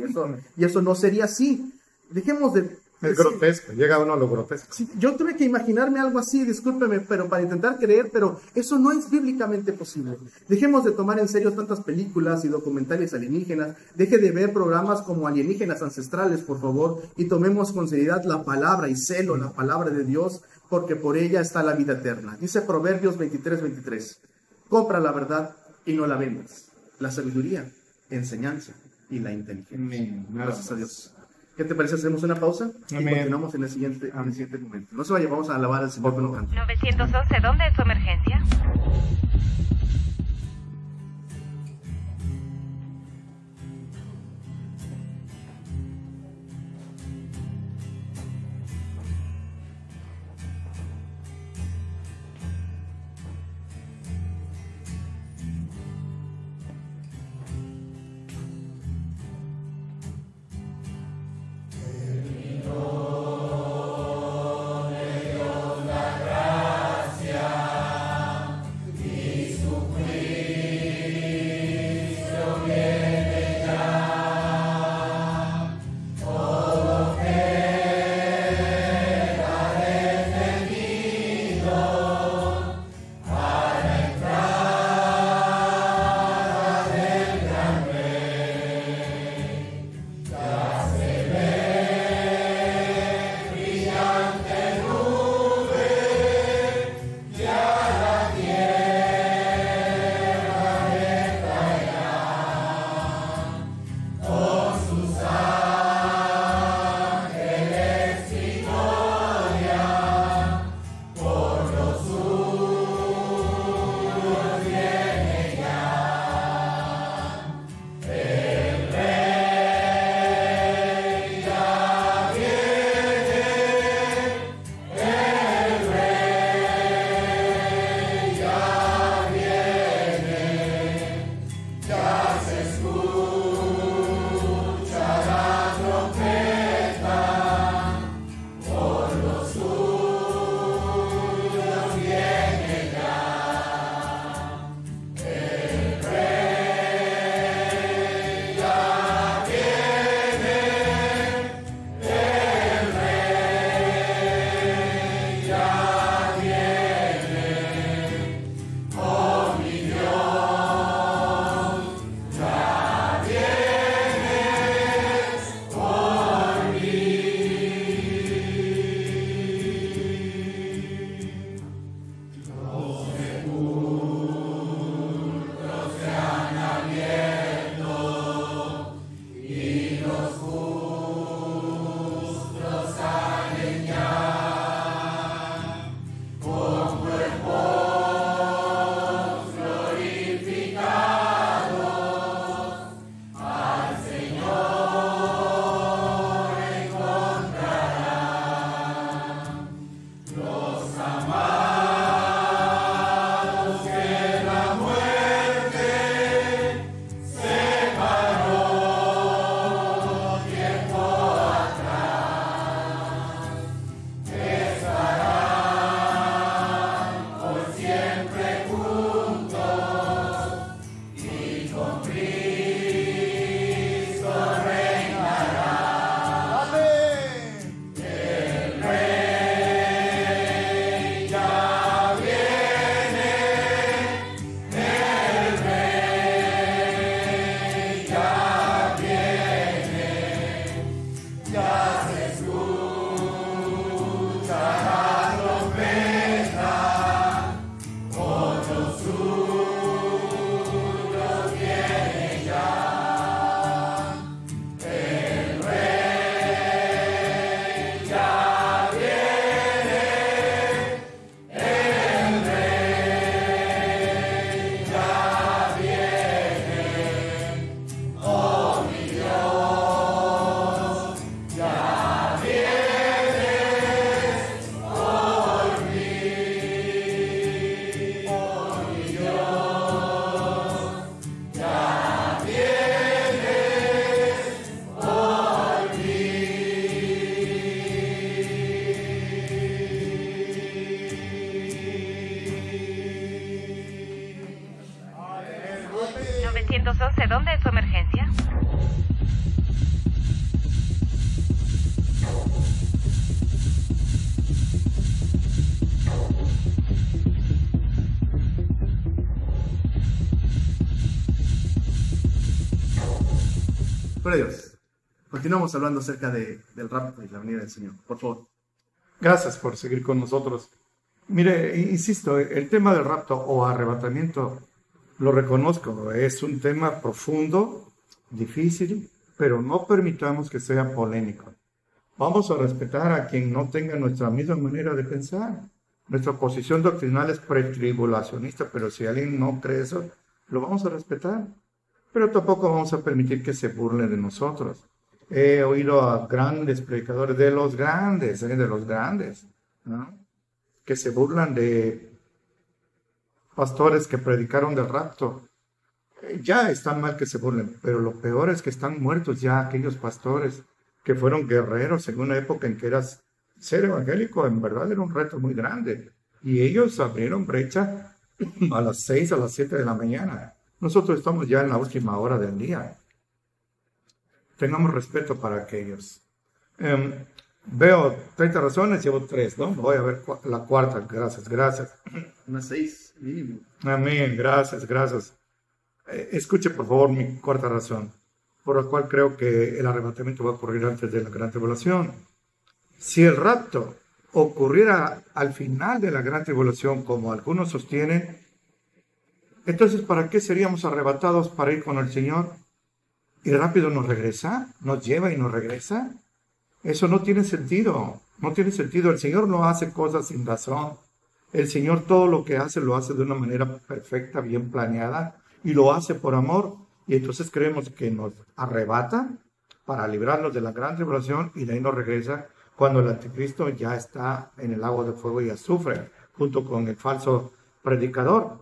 Y eso no sería así. Dejemos de... Es grotesco, llega uno a lo grotesco. Sí, yo tuve que imaginarme algo así, discúlpeme, pero para intentar creer, pero eso no es bíblicamente posible. Dejemos de tomar en serio tantas películas y documentales alienígenas, deje de ver programas como Alienígenas Ancestrales, por favor, y tomemos con seriedad la palabra y celo la palabra de Dios, porque por ella está la vida eterna. Dice Proverbios 23:23, compra la verdad y no la vendas, la sabiduría, enseñanza y la inteligencia. Gracias a Dios. ¿Qué te parece? Hacemos una pausa y continuamos en el siguiente momento. No se vaya, vamos a alabar al Señor con un canto. 911, ¿dónde es su emergencia? Cristo ¿de dónde es su emergencia? Gloria a Dios. Continuamos hablando acerca del rapto y la venida del Señor. Por favor. Gracias por seguir con nosotros. Mire, insisto, el tema del rapto o arrebatamiento, lo reconozco, es un tema profundo, difícil, pero no permitamos que sea polémico. Vamos a respetar a quien no tenga nuestra misma manera de pensar. Nuestra posición doctrinal es pretribulacionista, pero si alguien no cree eso, lo vamos a respetar. Pero tampoco vamos a permitir que se burlen de nosotros. He oído a grandes predicadores de los grandes, ¿no? Que se burlan de pastores que predicaron del rapto. Ya está mal que se burlen, pero lo peor es que están muertos ya aquellos pastores que fueron guerreros en una época en que ser evangélico en verdad era un reto muy grande. Y ellos abrieron brecha a las 6, a las 7 de la mañana. Nosotros estamos ya en la última hora del día. Tengamos respeto para aquellos. Veo 30 razones, llevo 3, ¿no? Voy a ver la cuarta. Gracias. Unas 6 mínimo. Amén, gracias. Escuche por favor mi cuarta razón, por la cual creo que el arrebatamiento va a ocurrir antes de la gran tribulación. Si el rapto ocurriera al final de la gran tribulación, como algunos sostienen, entonces ¿para qué seríamos arrebatados para ir con el Señor? Y rápido nos regresa, nos lleva y nos regresa. Eso no tiene sentido, El Señor no hace cosas sin razón. El Señor todo lo que hace lo hace de una manera perfecta, bien planeada, y lo hace por amor. Y entonces creemos que nos arrebata para librarnos de la gran tribulación y de ahí nos regresa cuando el anticristo ya está en el agua de fuego y azufre, junto con el falso predicador.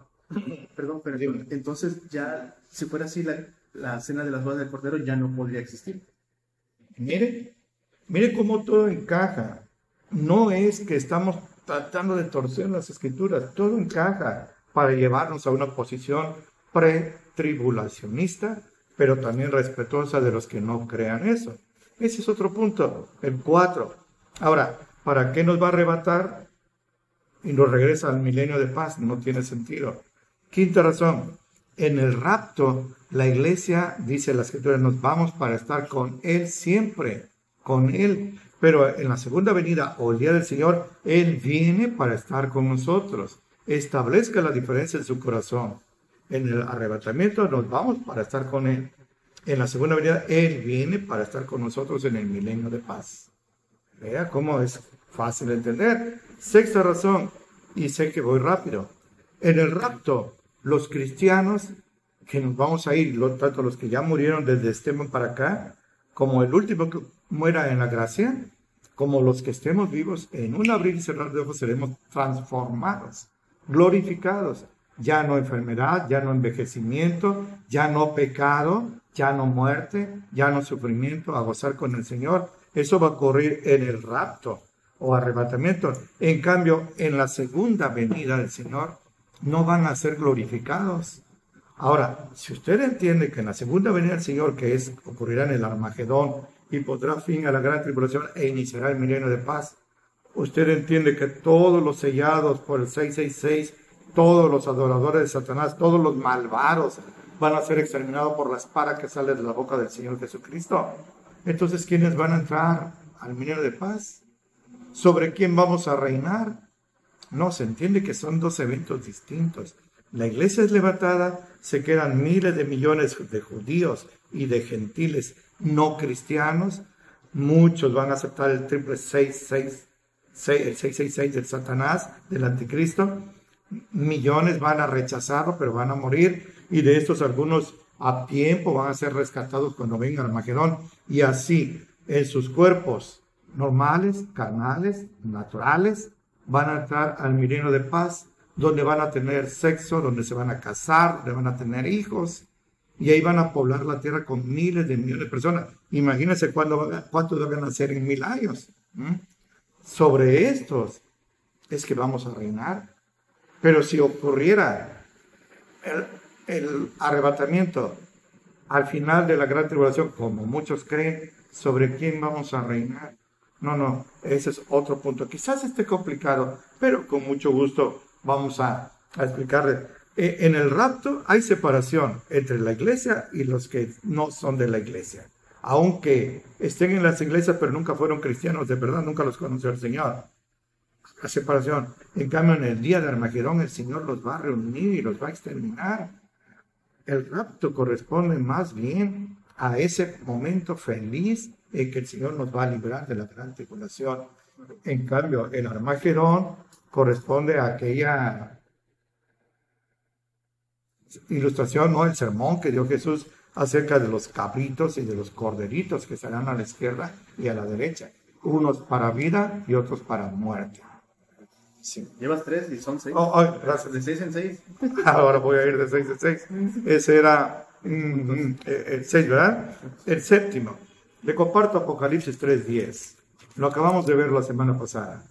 Perdón, pero entonces ya, si fuera así, la cena de las bodas del Cordero ya no podría existir. Mire cómo todo encaja. No es que estamos tratando de torcer las escrituras, todo encaja para llevarnos a una posición pretribulacionista, pero también respetuosa de los que no crean eso. Ese es otro punto, el 4. Ahora, ¿para qué nos va a arrebatar y nos regresa al milenio de paz? No tiene sentido. Quinta razón, en el rapto, la iglesia, dice la escritura, nos vamos para estar con Él siempre, con Él. Pero en la segunda venida o el día del Señor, Él viene para estar con nosotros. Establezca la diferencia en su corazón. En el arrebatamiento nos vamos para estar con Él. En la segunda venida, Él viene para estar con nosotros en el milenio de paz. Vea cómo es fácil de entender. Sexta razón, y sé que voy rápido. En el rapto, los cristianos que nos vamos a ir, tanto los que ya murieron desde Esteban para acá, como el último que muera en la gracia, como los que estemos vivos, en un abrir y cerrar de ojos seremos transformados, glorificados. Ya no enfermedad, ya no envejecimiento, ya no pecado, ya no muerte, ya no sufrimiento, a gozar con el Señor. Eso va a ocurrir en el rapto o arrebatamiento. En cambio, en la segunda venida del Señor, no van a ser glorificados. Ahora, si usted entiende que en la segunda venida del Señor, que ocurrirá en el Armagedón y pondrá fin a la gran tribulación e iniciará el milenio de paz, usted entiende que todos los sellados por el 666, todos los adoradores de Satanás, todos los malvados van a ser exterminados por la espada que sale de la boca del Señor Jesucristo. Entonces, ¿quiénes van a entrar al milenio de paz? ¿Sobre quién vamos a reinar? No, se entiende que son dos eventos distintos. La iglesia es levantada, se quedan miles de millones de judíos y de gentiles no cristianos. Muchos van a aceptar el triple 666 del Satanás, del anticristo. Millones van a rechazarlo, pero van a morir. Y de estos algunos a tiempo van a ser rescatados cuando venga el Armagedón. Y así, en sus cuerpos normales, carnales, naturales, van a entrar al milenio de paz, donde van a tener sexo, donde se van a casar, donde van a tener hijos, y ahí van a poblar la tierra con miles de millones de personas. Imagínense cuántos van a nacer en 1000 años. Sobre estos es que vamos a reinar. Pero si ocurriera el arrebatamiento al final de la gran tribulación, como muchos creen, sobre quién vamos a reinar. No, ese es otro punto. Quizás esté complicado, pero con mucho gusto vamos a explicarle. En el rapto hay separación entre la iglesia y los que no son de la iglesia. Aunque estén en las iglesias, pero nunca fueron cristianos de verdad, nunca los conoció el Señor. La separación. En cambio, en el día de Armagedón, el Señor los va a reunir y los va a exterminar. El rapto corresponde más bien a ese momento feliz en que el Señor nos va a librar de la gran tribulación. En cambio, el Armagedón corresponde a aquella ilustración, ¿no? El sermón que dio Jesús acerca de los cabritos y de los corderitos que estarán a la izquierda y a la derecha. Unos para vida y otros para muerte. Sí. Llevas 3 y son 6. Gracias. De 6 en 6. Ahora voy a ir de 6 en 6. Ese era el 6, ¿verdad? El séptimo. Le comparto Apocalipsis 3:10. Lo acabamos de ver la semana pasada.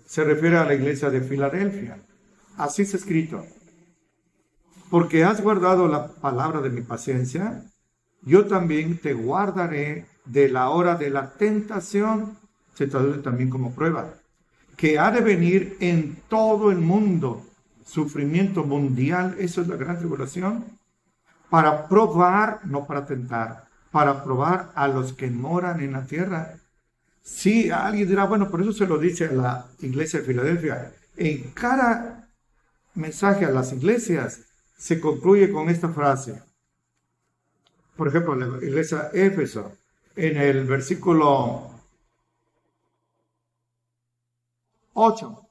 Se refiere a la iglesia de Filadelfia. Así es escrito. Porque has guardado la palabra de mi paciencia, yo también te guardaré de la hora de la tentación, se traduce también como prueba, que ha de venir en todo el mundo, sufrimiento mundial, eso es la gran tribulación, para probar, no para tentar, para probar a los que moran en la tierra. Sí, alguien dirá, bueno, por eso se lo dice a la iglesia de Filadelfia. En cada mensaje a las iglesias se concluye con esta frase. Por ejemplo, la iglesia de Éfeso, en el versículo 8,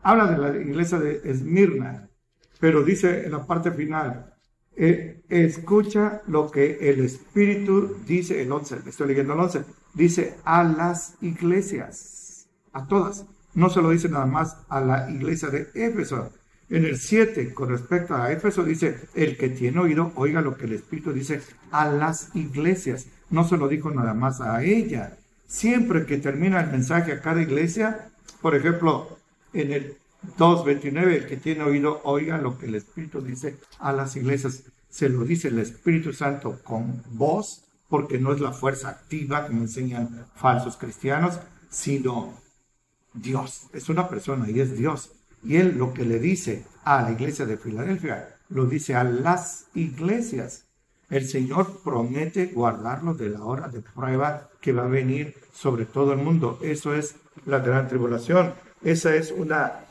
habla de la iglesia de Esmirna, pero dice en la parte final, escucha lo que el Espíritu dice, el 11, estoy leyendo el 11, dice a las iglesias, a todas, no se lo dice nada más a la iglesia de Éfeso. En el 7, con respecto a Éfeso, dice, el que tiene oído, oiga lo que el Espíritu dice a las iglesias. No se lo dijo nada más a ella. Siempre que termina el mensaje a cada iglesia, por ejemplo, en el 2:29, el que tiene oído, oiga lo que el Espíritu dice a las iglesias. Se lo dice el Espíritu Santo con voz, porque no es la fuerza activa, como enseñan falsos cristianos, sino Dios. Es una persona y es Dios. Y él lo que le dice a la iglesia de Filadelfia, lo dice a las iglesias. El Señor promete guardarlo de la hora de prueba que va a venir sobre todo el mundo. Eso es la gran tribulación. Esa es una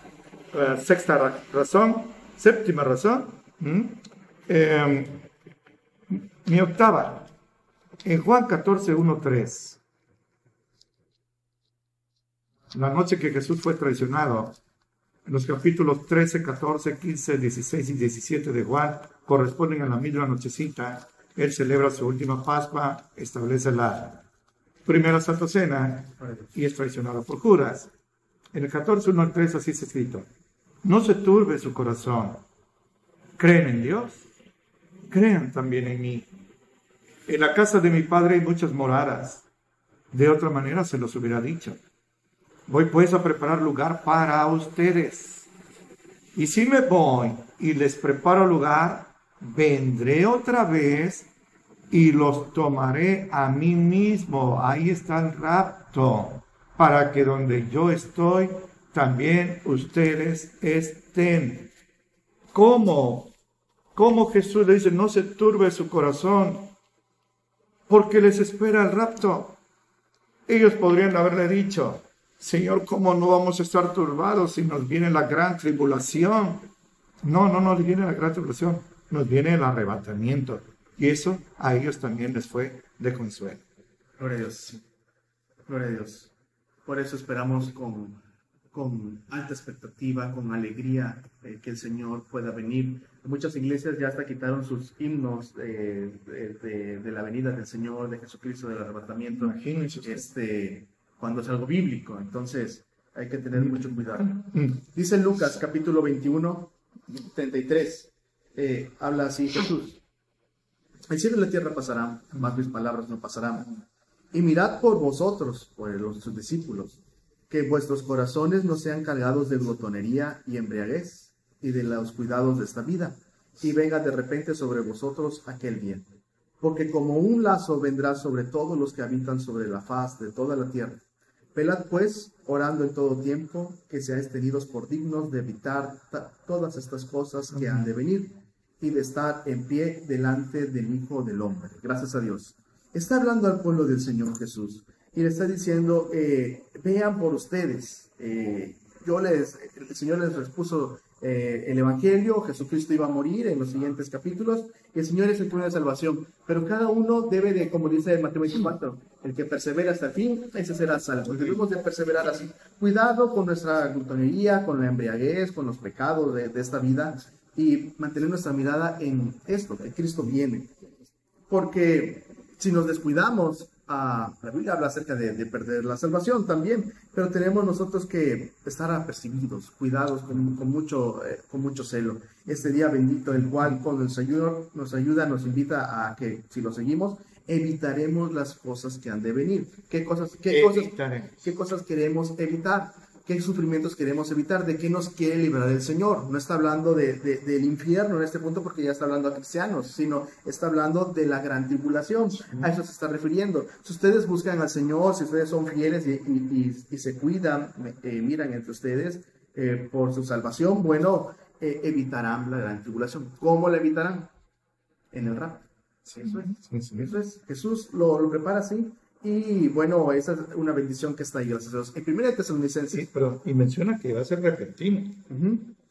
séptima razón. Mi octava. En Juan 14:1-3. La noche que Jesús fue traicionado, en los capítulos 13, 14, 15, 16 y 17 de Juan, corresponden a la misma nochecita. Él celebra su última Pascua, establece la primera Santa Cena y es traicionado por Judas. En el 14:1-3 así está escrito: no se turbe su corazón. ¿Creen en Dios? Crean también en mí. En la casa de mi Padre hay muchas moradas. De otra manera se los hubiera dicho. Voy pues a preparar lugar para ustedes. Y si me voy y les preparo lugar, vendré otra vez y los tomaré a mí mismo. Ahí está el rapto, para que donde yo estoy, también ustedes estén. ¿Cómo? ¿Cómo Jesús le dice, no se turbe su corazón? Porque les espera el rapto. Ellos podrían haberle dicho, Señor, ¿cómo no vamos a estar turbados si nos viene la gran tribulación? No nos viene la gran tribulación, nos viene el arrebatamiento. Y eso a ellos también les fue de consuelo. Gloria a Dios. Gloria a Dios. Por eso esperamos con alta expectativa, con alegría, que el Señor pueda venir. Muchas iglesias ya hasta quitaron sus himnos de la venida del Señor, de Jesucristo, del arrebatamiento. Imagínense. Cuando es algo bíblico, entonces hay que tener mucho cuidado. Dice Lucas capítulo 21, 33, habla así Jesús: el cielo y la tierra pasarán, mas mis palabras no pasarán. Y mirad por vosotros, por sus discípulos, que vuestros corazones no sean cargados de glotonería y embriaguez, y de los cuidados de esta vida, y venga de repente sobre vosotros aquel día, porque como un lazo vendrá sobre todos los que habitan sobre la faz de toda la tierra. Velad pues, orando en todo tiempo, que seáis tenidos por dignos de evitar todas estas cosas que han de venir, y de estar en pie delante del Hijo del Hombre. Gracias a Dios. Está hablando al pueblo del Señor Jesús, y le está diciendo, vean por ustedes. El Señor les expuso el Evangelio. Jesucristo iba a morir en los siguientes capítulos, y el Señor es el camino de salvación, pero cada uno debe de, como dice Mateo 24, el que persevera hasta el fin, ese será salvo. Debemos de perseverar así. Cuidado con nuestra glutonería, con la embriaguez, con los pecados de esta vida, y mantener nuestra mirada en esto, que Cristo viene. Porque si nos descuidamos, la Biblia habla acerca de perder la salvación también, pero tenemos nosotros que estar apercibidos, cuidados con mucho celo. Este día bendito, el cual con el Señor nos ayuda, nos invita a que, si lo seguimos, evitaremos las cosas que han de venir. ¿Qué cosas queremos evitar? ¿Qué sufrimientos queremos evitar? ¿De qué nos quiere liberar el Señor? No está hablando del infierno en este punto, porque ya está hablando a cristianos, sino está hablando de la gran tribulación. A eso se está refiriendo. Si ustedes buscan al Señor, si ustedes son fieles y se cuidan, miran entre ustedes por su salvación, bueno, evitarán la gran tribulación. ¿Cómo la evitarán? En el rapto. Eso es. Jesús lo prepara así. Y bueno, esa es una bendición que está ahí, gracias a Dios. En 1 Tesalonicenses. Sí, pero y menciona que va a ser repentino.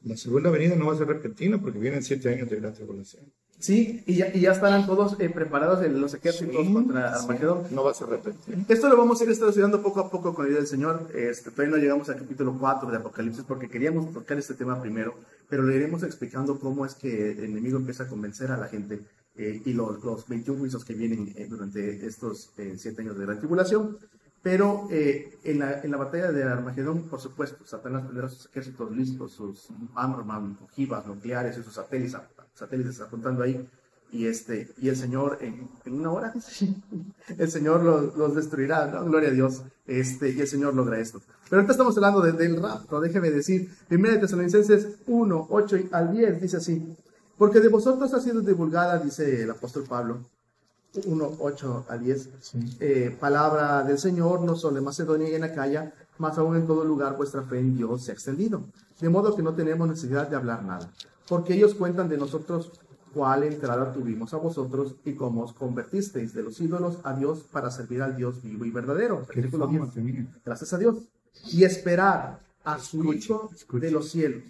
La segunda venida no va a ser repentina porque vienen 7 años de gran tribulación. Sí, y ya estarán todos preparados en los ejércitos contra Armagedón. No va a ser repentino. Esto lo vamos a ir estudiando poco a poco con la ayuda del Señor. Todavía no llegamos al capítulo 4 de Apocalipsis porque queríamos tocar este tema primero, pero le iremos explicando cómo es que el enemigo empieza a convencer a la gente y los 21 juicios que vienen durante estos 7 años de gran tribulación. Pero en la batalla de Armagedón, por supuesto, Satanás tendrá sus ejércitos listos, sus armas, ojivas nucleares y sus satélites apuntando ahí. Y el Señor, en una hora, el Señor los destruirá, ¿no? Gloria a Dios. Y el Señor logra esto. Pero ahorita estamos hablando del rapto. Déjeme decir, 1 Tesalonicenses 1, 8 al 10, dice así. Porque de vosotros ha sido divulgada, dice el apóstol Pablo, 1, 8 al 10, palabra del Señor, no solo en Macedonia y en Acaya, mas aún en todo lugar vuestra fe en Dios se ha extendido. De modo que no tenemos necesidad de hablar nada. Porque ellos cuentan de nosotros cuál entrada tuvimos a vosotros y cómo os convertisteis de los ídolos a Dios para servir al Dios vivo y verdadero. Versículo 10. Gracias a Dios. Y esperar a su Hijo de los cielos,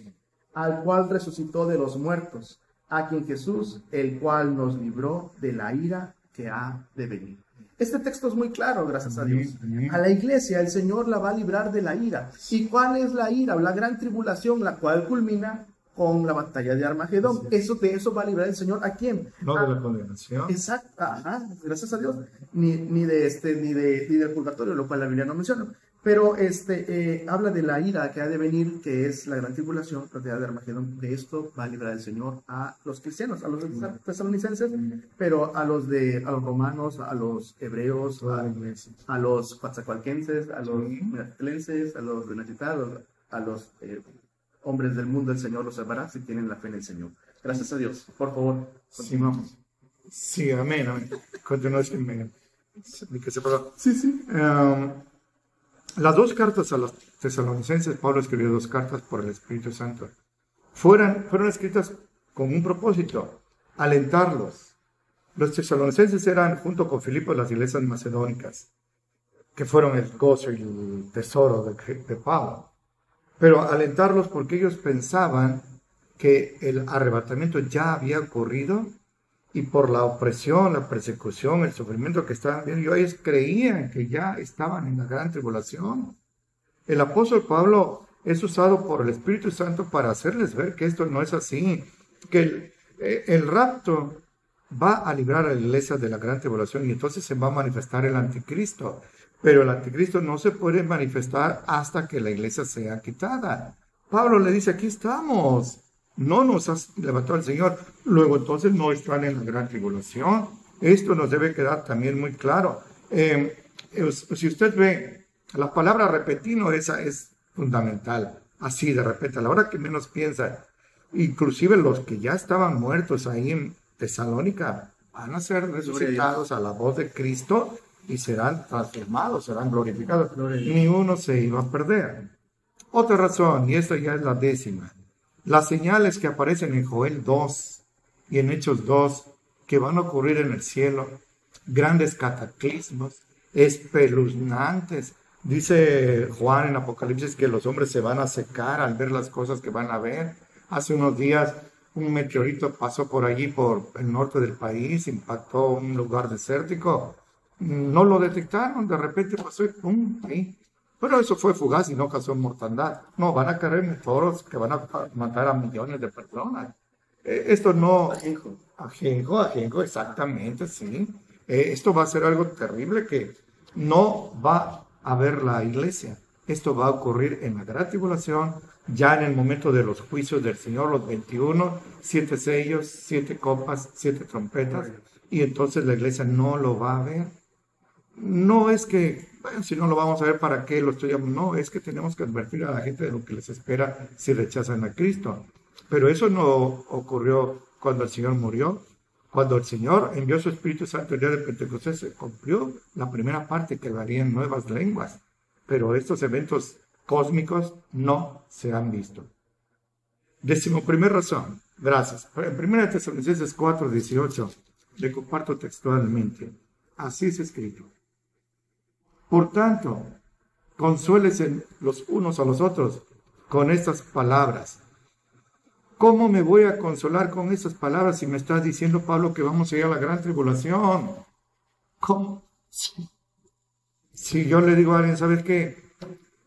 al cual resucitó de los muertos, a quien Jesús, el cual nos libró de la ira que ha de venir. Este texto es muy claro, gracias a Dios. A la iglesia el Señor la va a librar de la ira. ¿Y cuál es la ira? La gran tribulación, la cual culmina con la batalla de Armagedón. De eso va a librar el Señor. ¿A quién? No de la condenación. Exacto, gracias a Dios. Ni del purgatorio, lo cual la Biblia no menciona. Pero habla de la ira que ha de venir, que es la gran tribulación, la batalla de Armagedón. De esto va a librar el Señor a los cristianos, a los tesalonicenses, pero a los romanos, a los hebreos, a los coatzacoalquenses, a los miratelenses, a los benatitanos, a los hombres del mundo. El Señor los salvará si tienen la fe en el Señor. Gracias a Dios. Por favor, continuamos. Sí, amén. Continuamos. Sí. Las 2 cartas a los tesalonicenses, Pablo escribió 2 cartas por el Espíritu Santo. Fueron escritas con un propósito, alentarlos. Los tesalonicenses eran, junto con Filipo, las iglesias macedónicas, que fueron el gozo y el tesoro de Pablo. Pero alentarlos porque ellos pensaban que el arrebatamiento ya había ocurrido y por la opresión, la persecución, el sufrimiento que estaban viendo, ellos creían que ya estaban en la gran tribulación. El apóstol Pablo es usado por el Espíritu Santo para hacerles ver que esto no es así, que el rapto va a librar a la iglesia de la gran tribulación y entonces se va a manifestar el anticristo. Pero el anticristo no se puede manifestar hasta que la iglesia sea quitada. Pablo le dice, aquí estamos. No nos has levantado el Señor. Luego entonces no están en la gran tribulación. Esto nos debe quedar también muy claro. Si usted ve, la palabra repentino, esa es fundamental. Así de repente, a la hora que menos piensa, inclusive los que ya estaban muertos ahí en Tesalónica, van a ser resucitados a la voz de Cristo y serán transformados, serán glorificados. Ni uno se iba a perder. Otra razón, y esta ya es la 10ª, las señales que aparecen en Joel 2 y en Hechos 2, que van a ocurrir en el cielo, grandes cataclismos, espeluznantes. Dice Juan en Apocalipsis que los hombres se van a secar al ver las cosas que van a ver. Hace unos días un meteorito pasó por allí, por el norte del país, impactó un lugar desértico. No lo detectaron, de repente pasó y ¡pum! Ahí. Pero eso fue fugaz y no causó mortandad. No, van a caer meteoros que van a matar a millones de personas. Esto no... Ajenjo, exactamente, sí. Esto va a ser algo terrible que no va a ver la iglesia. Esto va a ocurrir en la gran tribulación, ya en el momento de los juicios del Señor, los 21, 7 sellos, 7 copas, 7 trompetas, y entonces la iglesia no lo va a ver. No es que, bueno, si no lo vamos a ver, ¿para qué lo estudiamos? No, es que tenemos que advertir a la gente de lo que les espera si rechazan a Cristo. Pero eso no ocurrió cuando el Señor murió. Cuando el Señor envió su Espíritu Santo el día de Pentecostés, se cumplió la primera parte, que darían nuevas lenguas. Pero estos eventos cósmicos no se han visto. 11ª razón, gracias. En 1 Tesalonicenses 4:18, le comparto textualmente. Así es escrito. Por tanto, consuélense los unos a los otros con estas palabras. ¿Cómo me voy a consolar con estas palabras si me estás diciendo, Pablo, que vamos a ir a la gran tribulación? ¿Cómo? Si yo le digo a alguien, ¿sabes qué?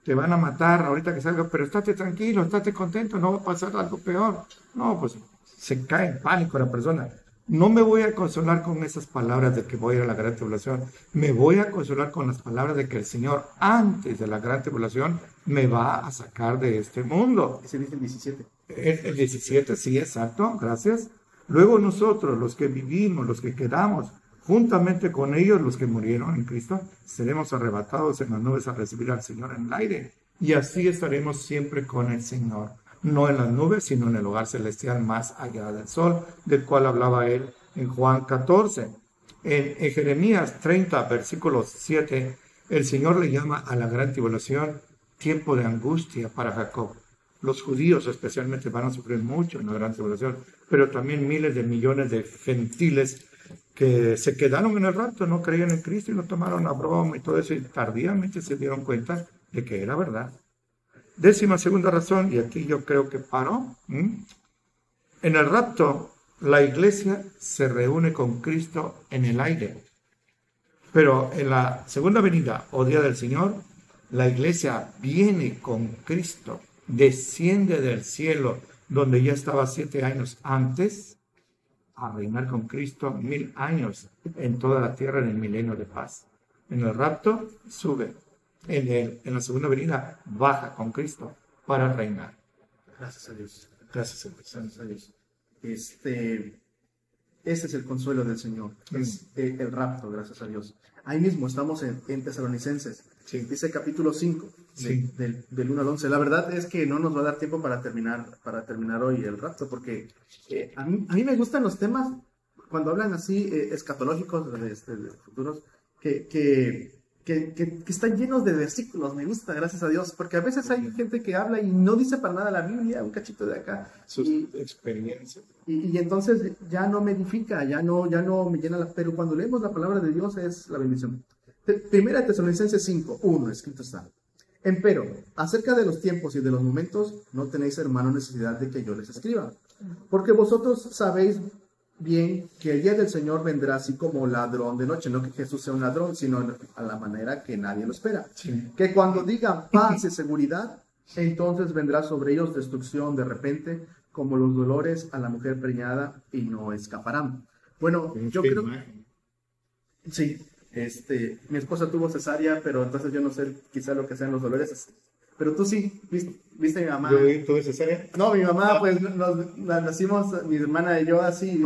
Te van a matar ahorita que salga, pero estate tranquilo, estate contento, no va a pasar algo peor. No, pues se cae en pánico la persona. No me voy a consolar con esas palabras de que voy a ir a la gran tribulación. Me voy a consolar con las palabras de que el Señor, antes de la gran tribulación, me va a sacar de este mundo. Ese dice el 17. El 17, sí, exacto, gracias. Luego nosotros, los que vivimos, los que quedamos, juntamente con ellos, los que murieron en Cristo, seremos arrebatados en las nubes a recibir al Señor en el aire. Y así estaremos siempre con el Señor. No en las nubes, sino en el hogar celestial más allá del sol, del cual hablaba él en Juan 14. En Jeremías 30, versículo 7, el Señor le llama a la gran tribulación tiempo de angustia para Jacob. Los judíos especialmente van a sufrir mucho en la gran tribulación, pero también miles de millones de gentiles que se quedaron en el rapto, no creían en Cristo y lo tomaron a broma y todo eso, y tardíamente se dieron cuenta de que era verdad. 12ª razón, y aquí yo creo que paro. En el rapto, la iglesia se reúne con Cristo en el aire. Pero en la segunda venida o día del Señor, la iglesia viene con Cristo, desciende del cielo, donde ya estaba 7 años antes, a reinar con Cristo 1000 años en toda la tierra en el milenio de paz. En el rapto, sube. En la segunda venida baja con Cristo para reinar. Gracias a Dios. Gracias a Dios. Gracias a Dios. Ese es el consuelo del Señor. Es el rapto, gracias a Dios. Ahí mismo estamos en Tesalonicenses. Sí. Dice capítulo 5, Sí. del 1 al 11. La verdad es que no nos va a dar tiempo para terminar hoy el rapto, porque a mí me gustan los temas cuando hablan así escatológicos de futuros, que están llenos de versículos. Me gusta, gracias a Dios, porque a veces hay gente que habla y no dice para nada la Biblia, un cachito de acá. Sus experiencias. Y entonces ya no me edifica, ya no me llena pero cuando leemos la palabra de Dios es la bendición. Primera Tesalonicenses 5, 1, escrito está. Empero, acerca de los tiempos y de los momentos, no tenéis, hermano, necesidad de que yo les escriba, porque vosotros sabéis bien que el día del Señor vendrá así como ladrón de noche. No que Jesús sea un ladrón, sino a la manera que nadie lo espera. Sí. Que cuando digan paz y seguridad, entonces vendrá sobre ellos destrucción de repente, como los dolores a la mujer preñada, y no escaparán. Bueno, yo creo... Sí, mi esposa tuvo cesárea, pero entonces yo no sé quizá lo que sean los dolores. Pero tú sí, ¿viste a mi mamá? ¿Yo tuve cesárea? No, mi mamá, pues nacimos, mi hermana y yo así.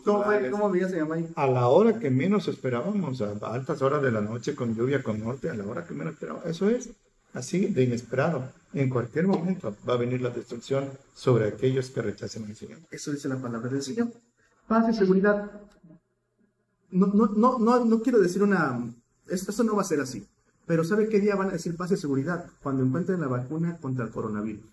¿Cómo veías a mi mamá ahí? A la hora que menos esperábamos, a altas horas de la noche, con lluvia, con norte, a la hora que menos esperábamos. Eso es así de inesperado. En cualquier momento va a venir la destrucción sobre aquellos que rechacen al Señor. Eso dice la palabra del Señor. Paz y seguridad. no quiero decir esto no va a ser así, pero ¿sabe qué día van a decir paz y seguridad? Cuando encuentren la vacuna contra el coronavirus.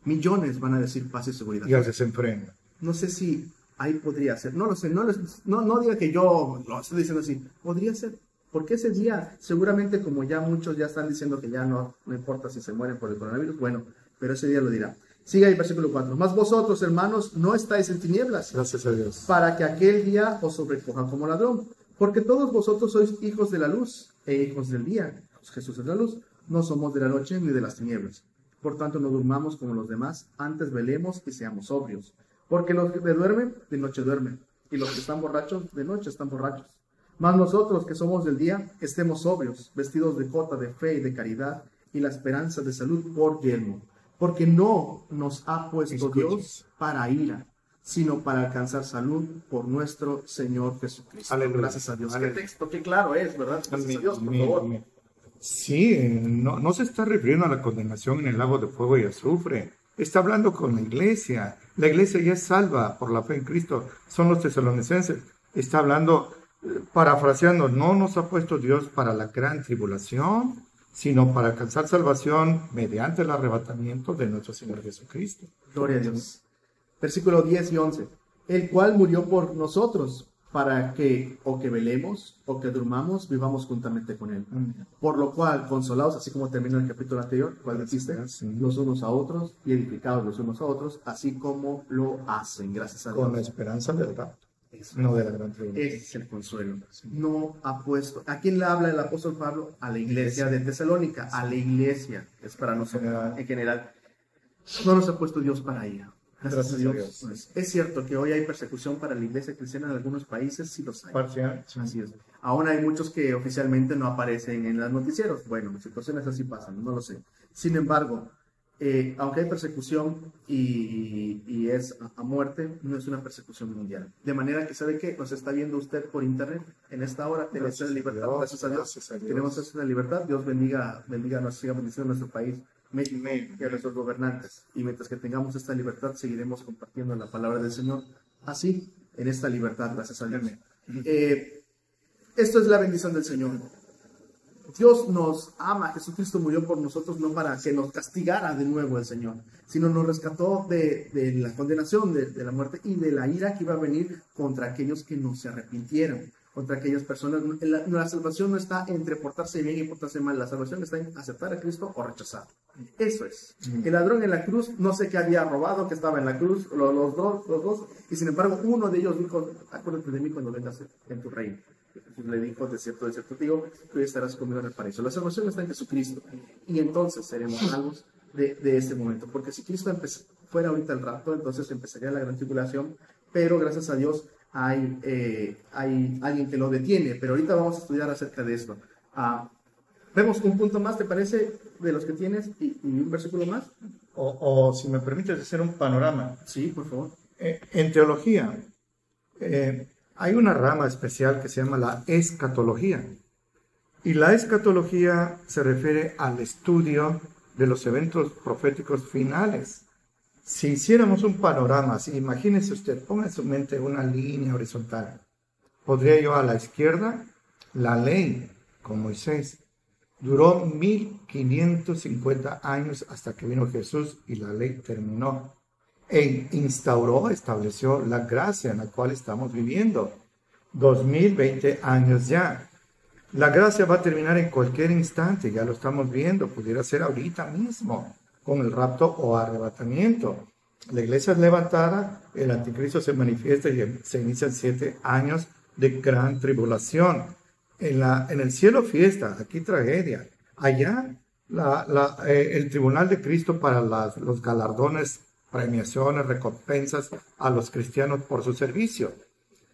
Millones van a decir paz y seguridad. Y al desenfreno. No sé si ahí podría ser, no lo sé, no diga que yo lo estoy diciendo así, podría ser, porque ese día, seguramente como ya muchos ya están diciendo que ya no importa si se mueren por el coronavirus, bueno, pero ese día lo dirá. Sigue ahí versículo 4, mas vosotros, hermanos, no estáis en tinieblas, Gracias a Dios. para que aquel día os sobrecoja como ladrón, porque todos vosotros sois hijos de la luz e hijos del día. Jesús es la luz, no somos de la noche ni de las tinieblas. Por tanto, no durmamos como los demás, antes velemos y seamos sobrios. Porque los que duermen, de noche duermen, y los que están borrachos, de noche están borrachos. Mas nosotros que somos del día, estemos sobrios, vestidos de cota de fe y de caridad, y la esperanza de salud por yelmo. Porque no nos ha puesto Dios para ira, sino para alcanzar salud por nuestro Señor Jesucristo. Aleluya. Gracias a Dios. Aleluya. Qué texto, qué claro es, ¿verdad? Gracias a Dios, por favor. Sí, no se está refiriendo a la condenación en el lago de fuego y azufre. Está hablando con la iglesia. La iglesia ya es salva por la fe en Cristo. Son los tesalonicenses. Está hablando, parafraseando, no nos ha puesto Dios para la gran tribulación, sino para alcanzar salvación mediante el arrebatamiento de nuestro Señor Jesucristo. Gloria a Dios. Versículo 10 y 11. El cual murió por nosotros, para que o que velemos o que durmamos, vivamos juntamente con él. Por lo cual, consolados, así como terminó el capítulo anterior, cual dijiste, los unos a otros y edificados los unos a otros, así como lo hacen. Gracias a Dios. Con la esperanza del rapto, no de la gran tribulación. Ese es el consuelo. No ha puesto. ¿A quién le habla el apóstol Pablo? A la iglesia de Tesalónica. A la iglesia. Es para nosotros en general. No nos ha puesto Dios para ira. Gracias a Dios. Pues, es cierto que hoy hay persecución para la iglesia cristiana en algunos países, sí los hay. Parcial. Así es. Aún hay muchos que oficialmente no aparecen en los noticieros. Bueno, situaciones así pasan, no lo sé. Sin embargo, aunque hay persecución y es a muerte, no es una persecución mundial. De manera que, ¿sabe qué? Nos está viendo usted por internet en esta hora. Tenemos esa libertad. Gracias a Dios. Tenemos esa libertad. Dios bendiga, nos siga bendiciendo nuestro país, México, y a nuestros gobernantes. Y mientras que tengamos esta libertad, seguiremos compartiendo la palabra del Señor. Así, en esta libertad, gracias a Dios. Esto es la bendición del Señor. Dios nos ama, Jesucristo murió por nosotros no para que nos castigara de nuevo el Señor, sino nos rescató de la condenación, de la muerte y de la ira que iba a venir contra aquellos que no se arrepintieron, contra aquellas personas. La salvación no está entre portarse bien y portarse mal, la salvación está en aceptar a Cristo o rechazarlo. Eso es. El ladrón en la cruz, no sé qué había robado, que estaba en la cruz, los dos, y sin embargo uno de ellos dijo, acuérdate de mí cuando vengas en tu reino. Jesús le dijo, de cierto digo, tú estarás conmigo en el paraíso. La salvación está en Jesucristo. Y entonces seremos salvos de este momento. Porque si Cristo fuera ahorita el rapto, entonces empezaría la gran tribulación. Pero gracias a Dios hay alguien que lo detiene. Pero ahorita vamos a estudiar acerca de esto. Vemos un punto más, ¿te parece? De los que tienes y un versículo más. O si me permites hacer un panorama. Sí, por favor. En teología, hay una rama especial que se llama la escatología. Y la escatología se refiere al estudio de los eventos proféticos finales. Si hiciéramos un panorama, imagínese usted, ponga en su mente una línea horizontal. Podría yo a la izquierda, la ley con Moisés. Duró 1550 años hasta que vino Jesús y la ley terminó. Estableció la gracia en la cual estamos viviendo. 2020 años ya. La gracia va a terminar en cualquier instante, ya lo estamos viendo, pudiera ser ahorita mismo, con el rapto o arrebatamiento. La iglesia es levantada, el anticristo se manifiesta y se inician 7 años de gran tribulación. En el cielo fiesta, aquí tragedia. Allá el tribunal de Cristo para los galardones, premiaciones, recompensas a los cristianos por su servicio.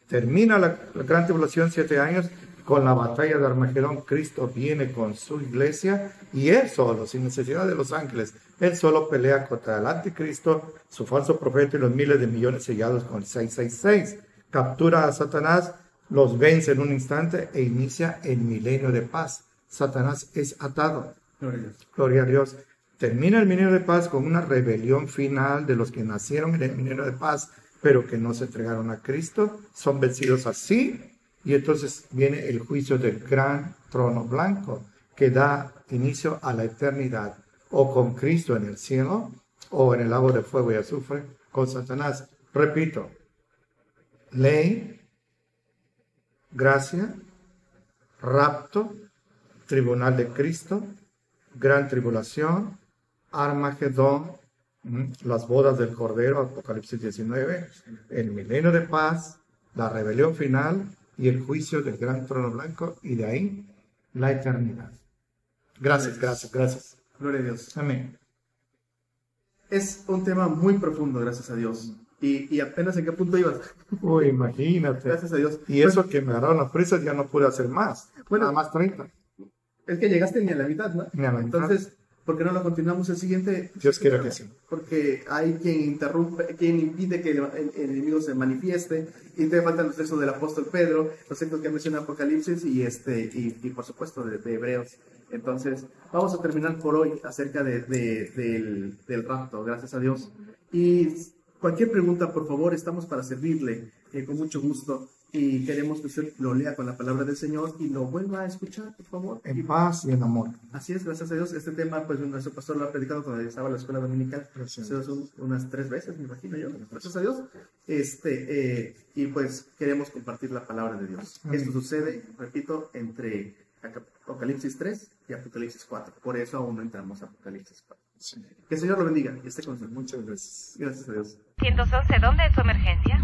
Termina la gran tribulación, 7 años, con la batalla de Armagedón. Cristo viene con su iglesia y él solo, sin necesidad de los ángeles, él solo pelea contra el anticristo, su falso profeta y los miles de millones sellados con el 666. Captura a Satanás, los vence en un instante e inicia el milenio de paz. Satanás es atado. Gloria a Dios. Termina el milenio de paz con una rebelión final de los que nacieron en el milenio de paz, pero que no se entregaron a Cristo. Son vencidos así Y entonces viene el juicio del gran trono blanco que da inicio a la eternidad, o con Cristo en el cielo, o en el lago de fuego y azufre con Satanás. Repito, ley, gracia, rapto, tribunal de Cristo, gran tribulación, Armagedón, las bodas del Cordero, Apocalipsis 19, el milenio de paz, la rebelión final y el juicio del gran trono blanco, y de ahí la eternidad. Gracias, gracias, gracias. Gloria a Dios. Amén. Es un tema muy profundo, gracias a Dios. Y apenas en qué punto ibas. Uy, imagínate. Gracias a Dios. Y eso que me agarraron las presas, ya no pude hacer más. Bueno, nada más 30. Es que llegaste ni a la mitad, ¿no? Ni a la mitad. Entonces, ¿por qué no lo continuamos el siguiente? Dios quiera que sí. Porque hay quien interrumpe, quien impide que el enemigo se manifieste, y te faltan los textos del apóstol Pedro, los textos que menciona Apocalipsis y por supuesto de Hebreos. Entonces, vamos a terminar por hoy acerca del rapto, gracias a Dios. Y cualquier pregunta, por favor, estamos para servirle con mucho gusto. Y queremos que usted lo lea con la palabra del Señor y lo vuelva a escuchar, por favor. En paz y en amor. Así es, gracias a Dios. Este tema, pues nuestro pastor lo ha predicado cuando estaba en la escuela dominical. Gracias. Unas 3 veces, me imagino yo. Gracias a Dios. Y pues queremos compartir la palabra de Dios. Amén. Esto sucede, repito, entre Apocalipsis 3 y Apocalipsis 4. Por eso aún no entramos a Apocalipsis 4. Sí. Que el Señor lo bendiga y esté con nosotros. Muchas gracias. Gracias a Dios. 111, ¿dónde es su emergencia?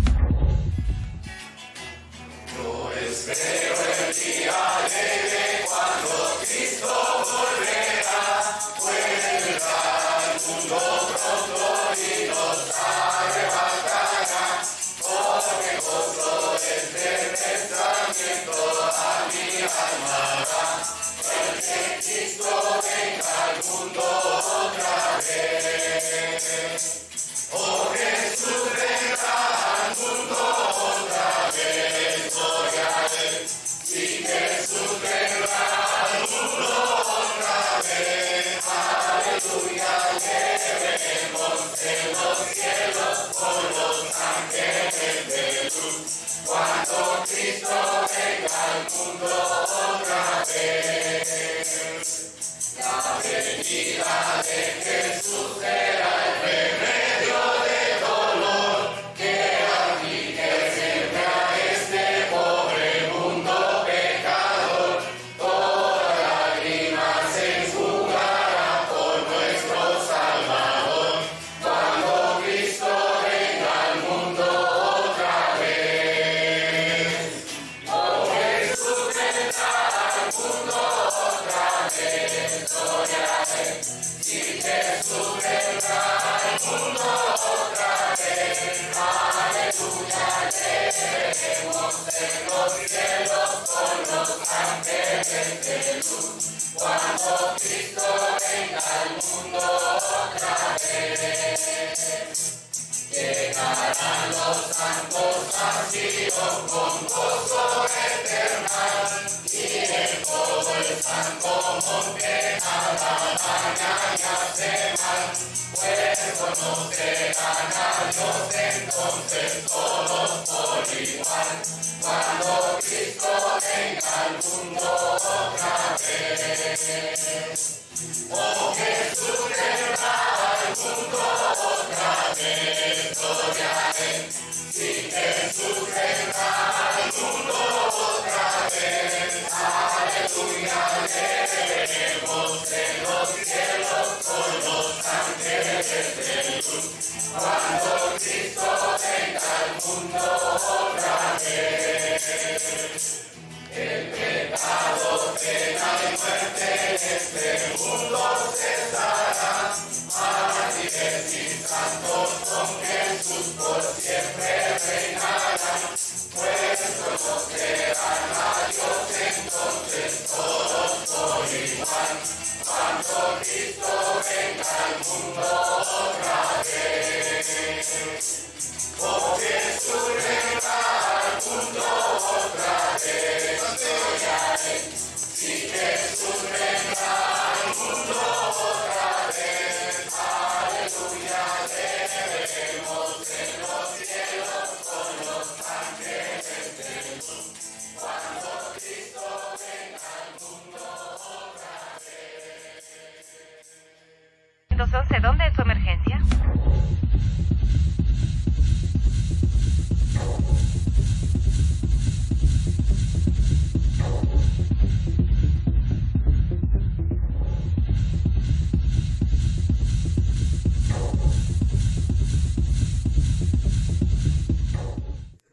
911, ¿dónde es su emergencia?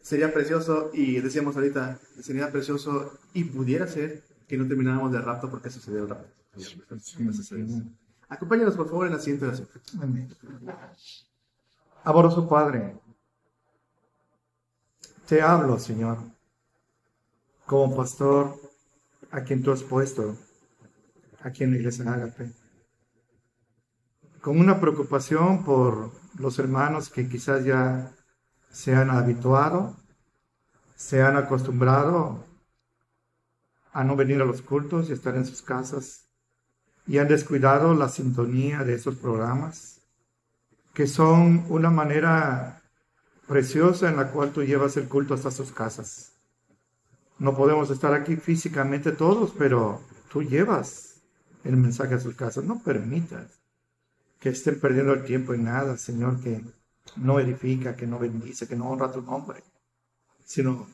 Sería precioso, y decíamos ahorita, sería precioso y pudiera ser que no termináramos de rapto porque sucedió el rapto. Gracias a Dios. Acompáñanos por favor en la siguiente oración. Amén. Amoroso Padre, te hablo, Señor, como pastor a quien tú has puesto aquí en la iglesia Ágape, con una preocupación por los hermanos que quizás ya se han habituado, se han acostumbrado a no venir a los cultos y estar en sus casas, y han descuidado la sintonía de esos programas, que son una manera preciosa en la cual tú llevas el culto hasta sus casas. No podemos estar aquí físicamente todos, pero tú llevas el mensaje a sus casas. No permitas que estén perdiendo el tiempo en nada, Señor, que no edifica, que no bendice, que no honra tu nombre, sino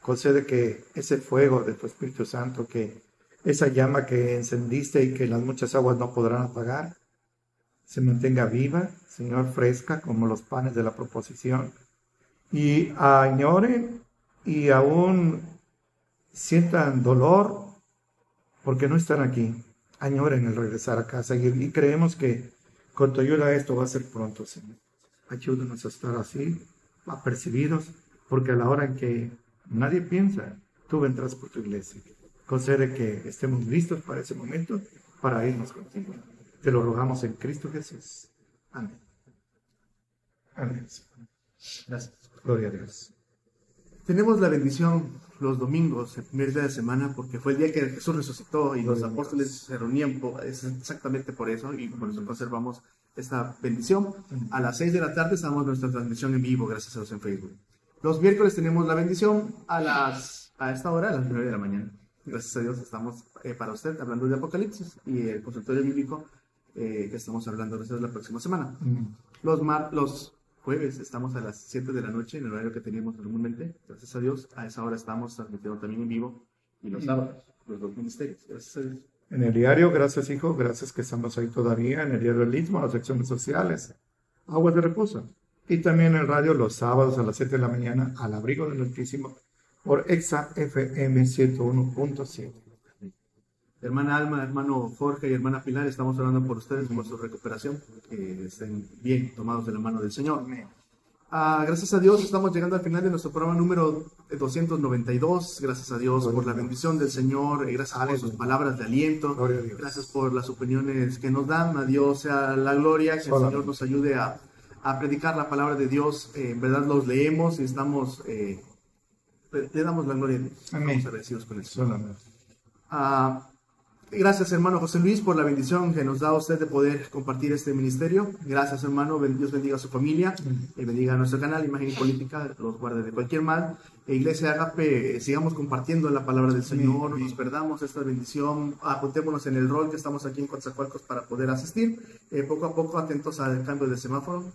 concede que ese fuego de tu Espíritu Santo, que esa llama que encendiste y que las muchas aguas no podrán apagar, se mantenga viva, Señor, fresca como los panes de la proposición, y añoren y aún sientan dolor porque no están aquí, añoren el regresar a casa, y creemos que con tu ayuda esto va a ser pronto, Señor. Ayúdanos a estar así, apercibidos, porque a la hora en que nadie piensa, tú vendrás por tu iglesia. Concede que estemos listos para ese momento, para irnos contigo. Te lo rogamos en Cristo Jesús. Amén. Amén. Gracias. Gloria a Dios. Tenemos la bendición los domingos, el primer día de semana, porque fue el día que Jesús resucitó y los apóstoles se reunían, es exactamente por eso, y por eso conservamos esta bendición. A las 6 de la tarde estamos nuestra transmisión en vivo, gracias a Dios, en Facebook. Los miércoles tenemos la bendición a esta hora, a las 9 de la mañana. Gracias a Dios estamos para usted hablando de Apocalipsis y el consultorio bíblico que estamos hablando de la próxima semana. Los jueves estamos a las 7 de la noche en el horario que teníamos normalmente. Gracias a Dios, a esa hora estamos transmitiendo también en vivo. Y los sábados, los dos ministerios. Gracias a Dios. En el diario, gracias hijo, gracias que estamos ahí todavía, en el diario del Istmo, las secciones sociales, Aguas de Reposo. Y también en el radio los sábados a las 7 de la mañana, al abrigo del Altísimo, por Exa FM 101.7. Hermana Alma, hermano Jorge y hermana Pilar, estamos orando por ustedes, por su recuperación, que estén bien tomados de la mano del Señor. Gracias a Dios estamos llegando al final de nuestro programa número 292. Gracias a Dios por la bendición del Señor, gracias por sus palabras de aliento, gracias por las opiniones que nos dan. A Dios sea la gloria, que el Señor nos ayude a predicar la palabra de Dios. En verdad los leemos y estamos, le damos la gloria a Dios. Estamos agradecidos con eso. Gracias, hermano José Luis, por la bendición que nos da a usted de poder compartir este ministerio. Gracias, hermano. Dios bendiga a su familia, bendiga a nuestro canal, Imagen y Política, los guarde de cualquier mal. Iglesia Ágape, sigamos compartiendo la palabra del Señor, no nos perdamos esta bendición, apuntémonos en el rol que estamos aquí en Coatzacoalcos para poder asistir. Poco a poco, atentos al cambio de semáforo,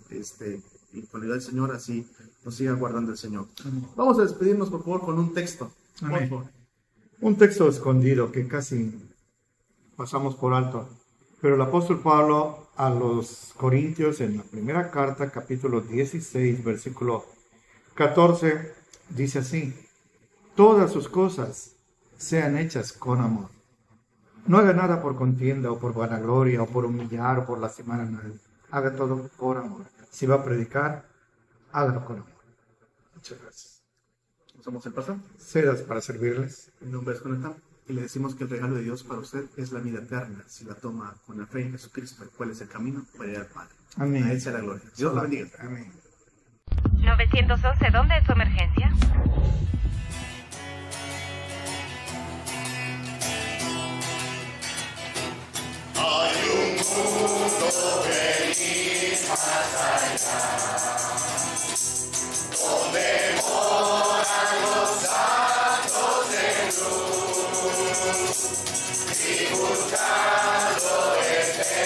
y con la ayuda del Señor, así nos siga guardando el Señor. Vamos a despedirnos, por favor, con un texto. Por favor. Un texto escondido que casi pasamos por alto, pero el apóstol Pablo a los Corintios en la primera carta, capítulo 16, versículo 14, dice así: todas sus cosas sean hechas con amor. No haga nada por contienda o por vanagloria o por humillar o por lastimar a nadie. Haga todo por amor. Si va a predicar, hágalo con amor. Muchas gracias. Somos el pastor. Cedas para servirles. Mi nombre es Jonathan. Y le decimos que el regalo de Dios para usted es la vida eterna, si la toma con la fe en Jesucristo, el cual es el camino para ir al Padre. Amén. A Él sea la gloria. Dios la bendiga. Amén. 911, ¿dónde es su emergencia? Hay un mundo feliz más allá, donde moran los santos de luz, y buscando este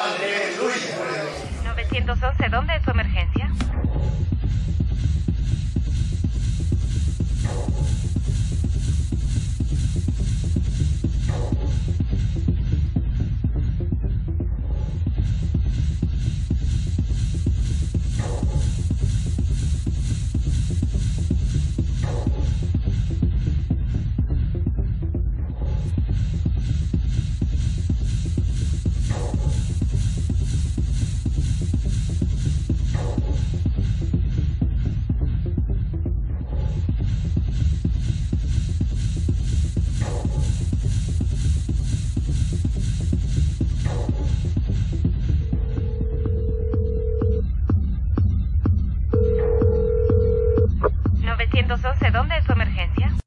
Aleluya. 911, ¿dónde es su emergencia? ¿911, dónde es su emergencia?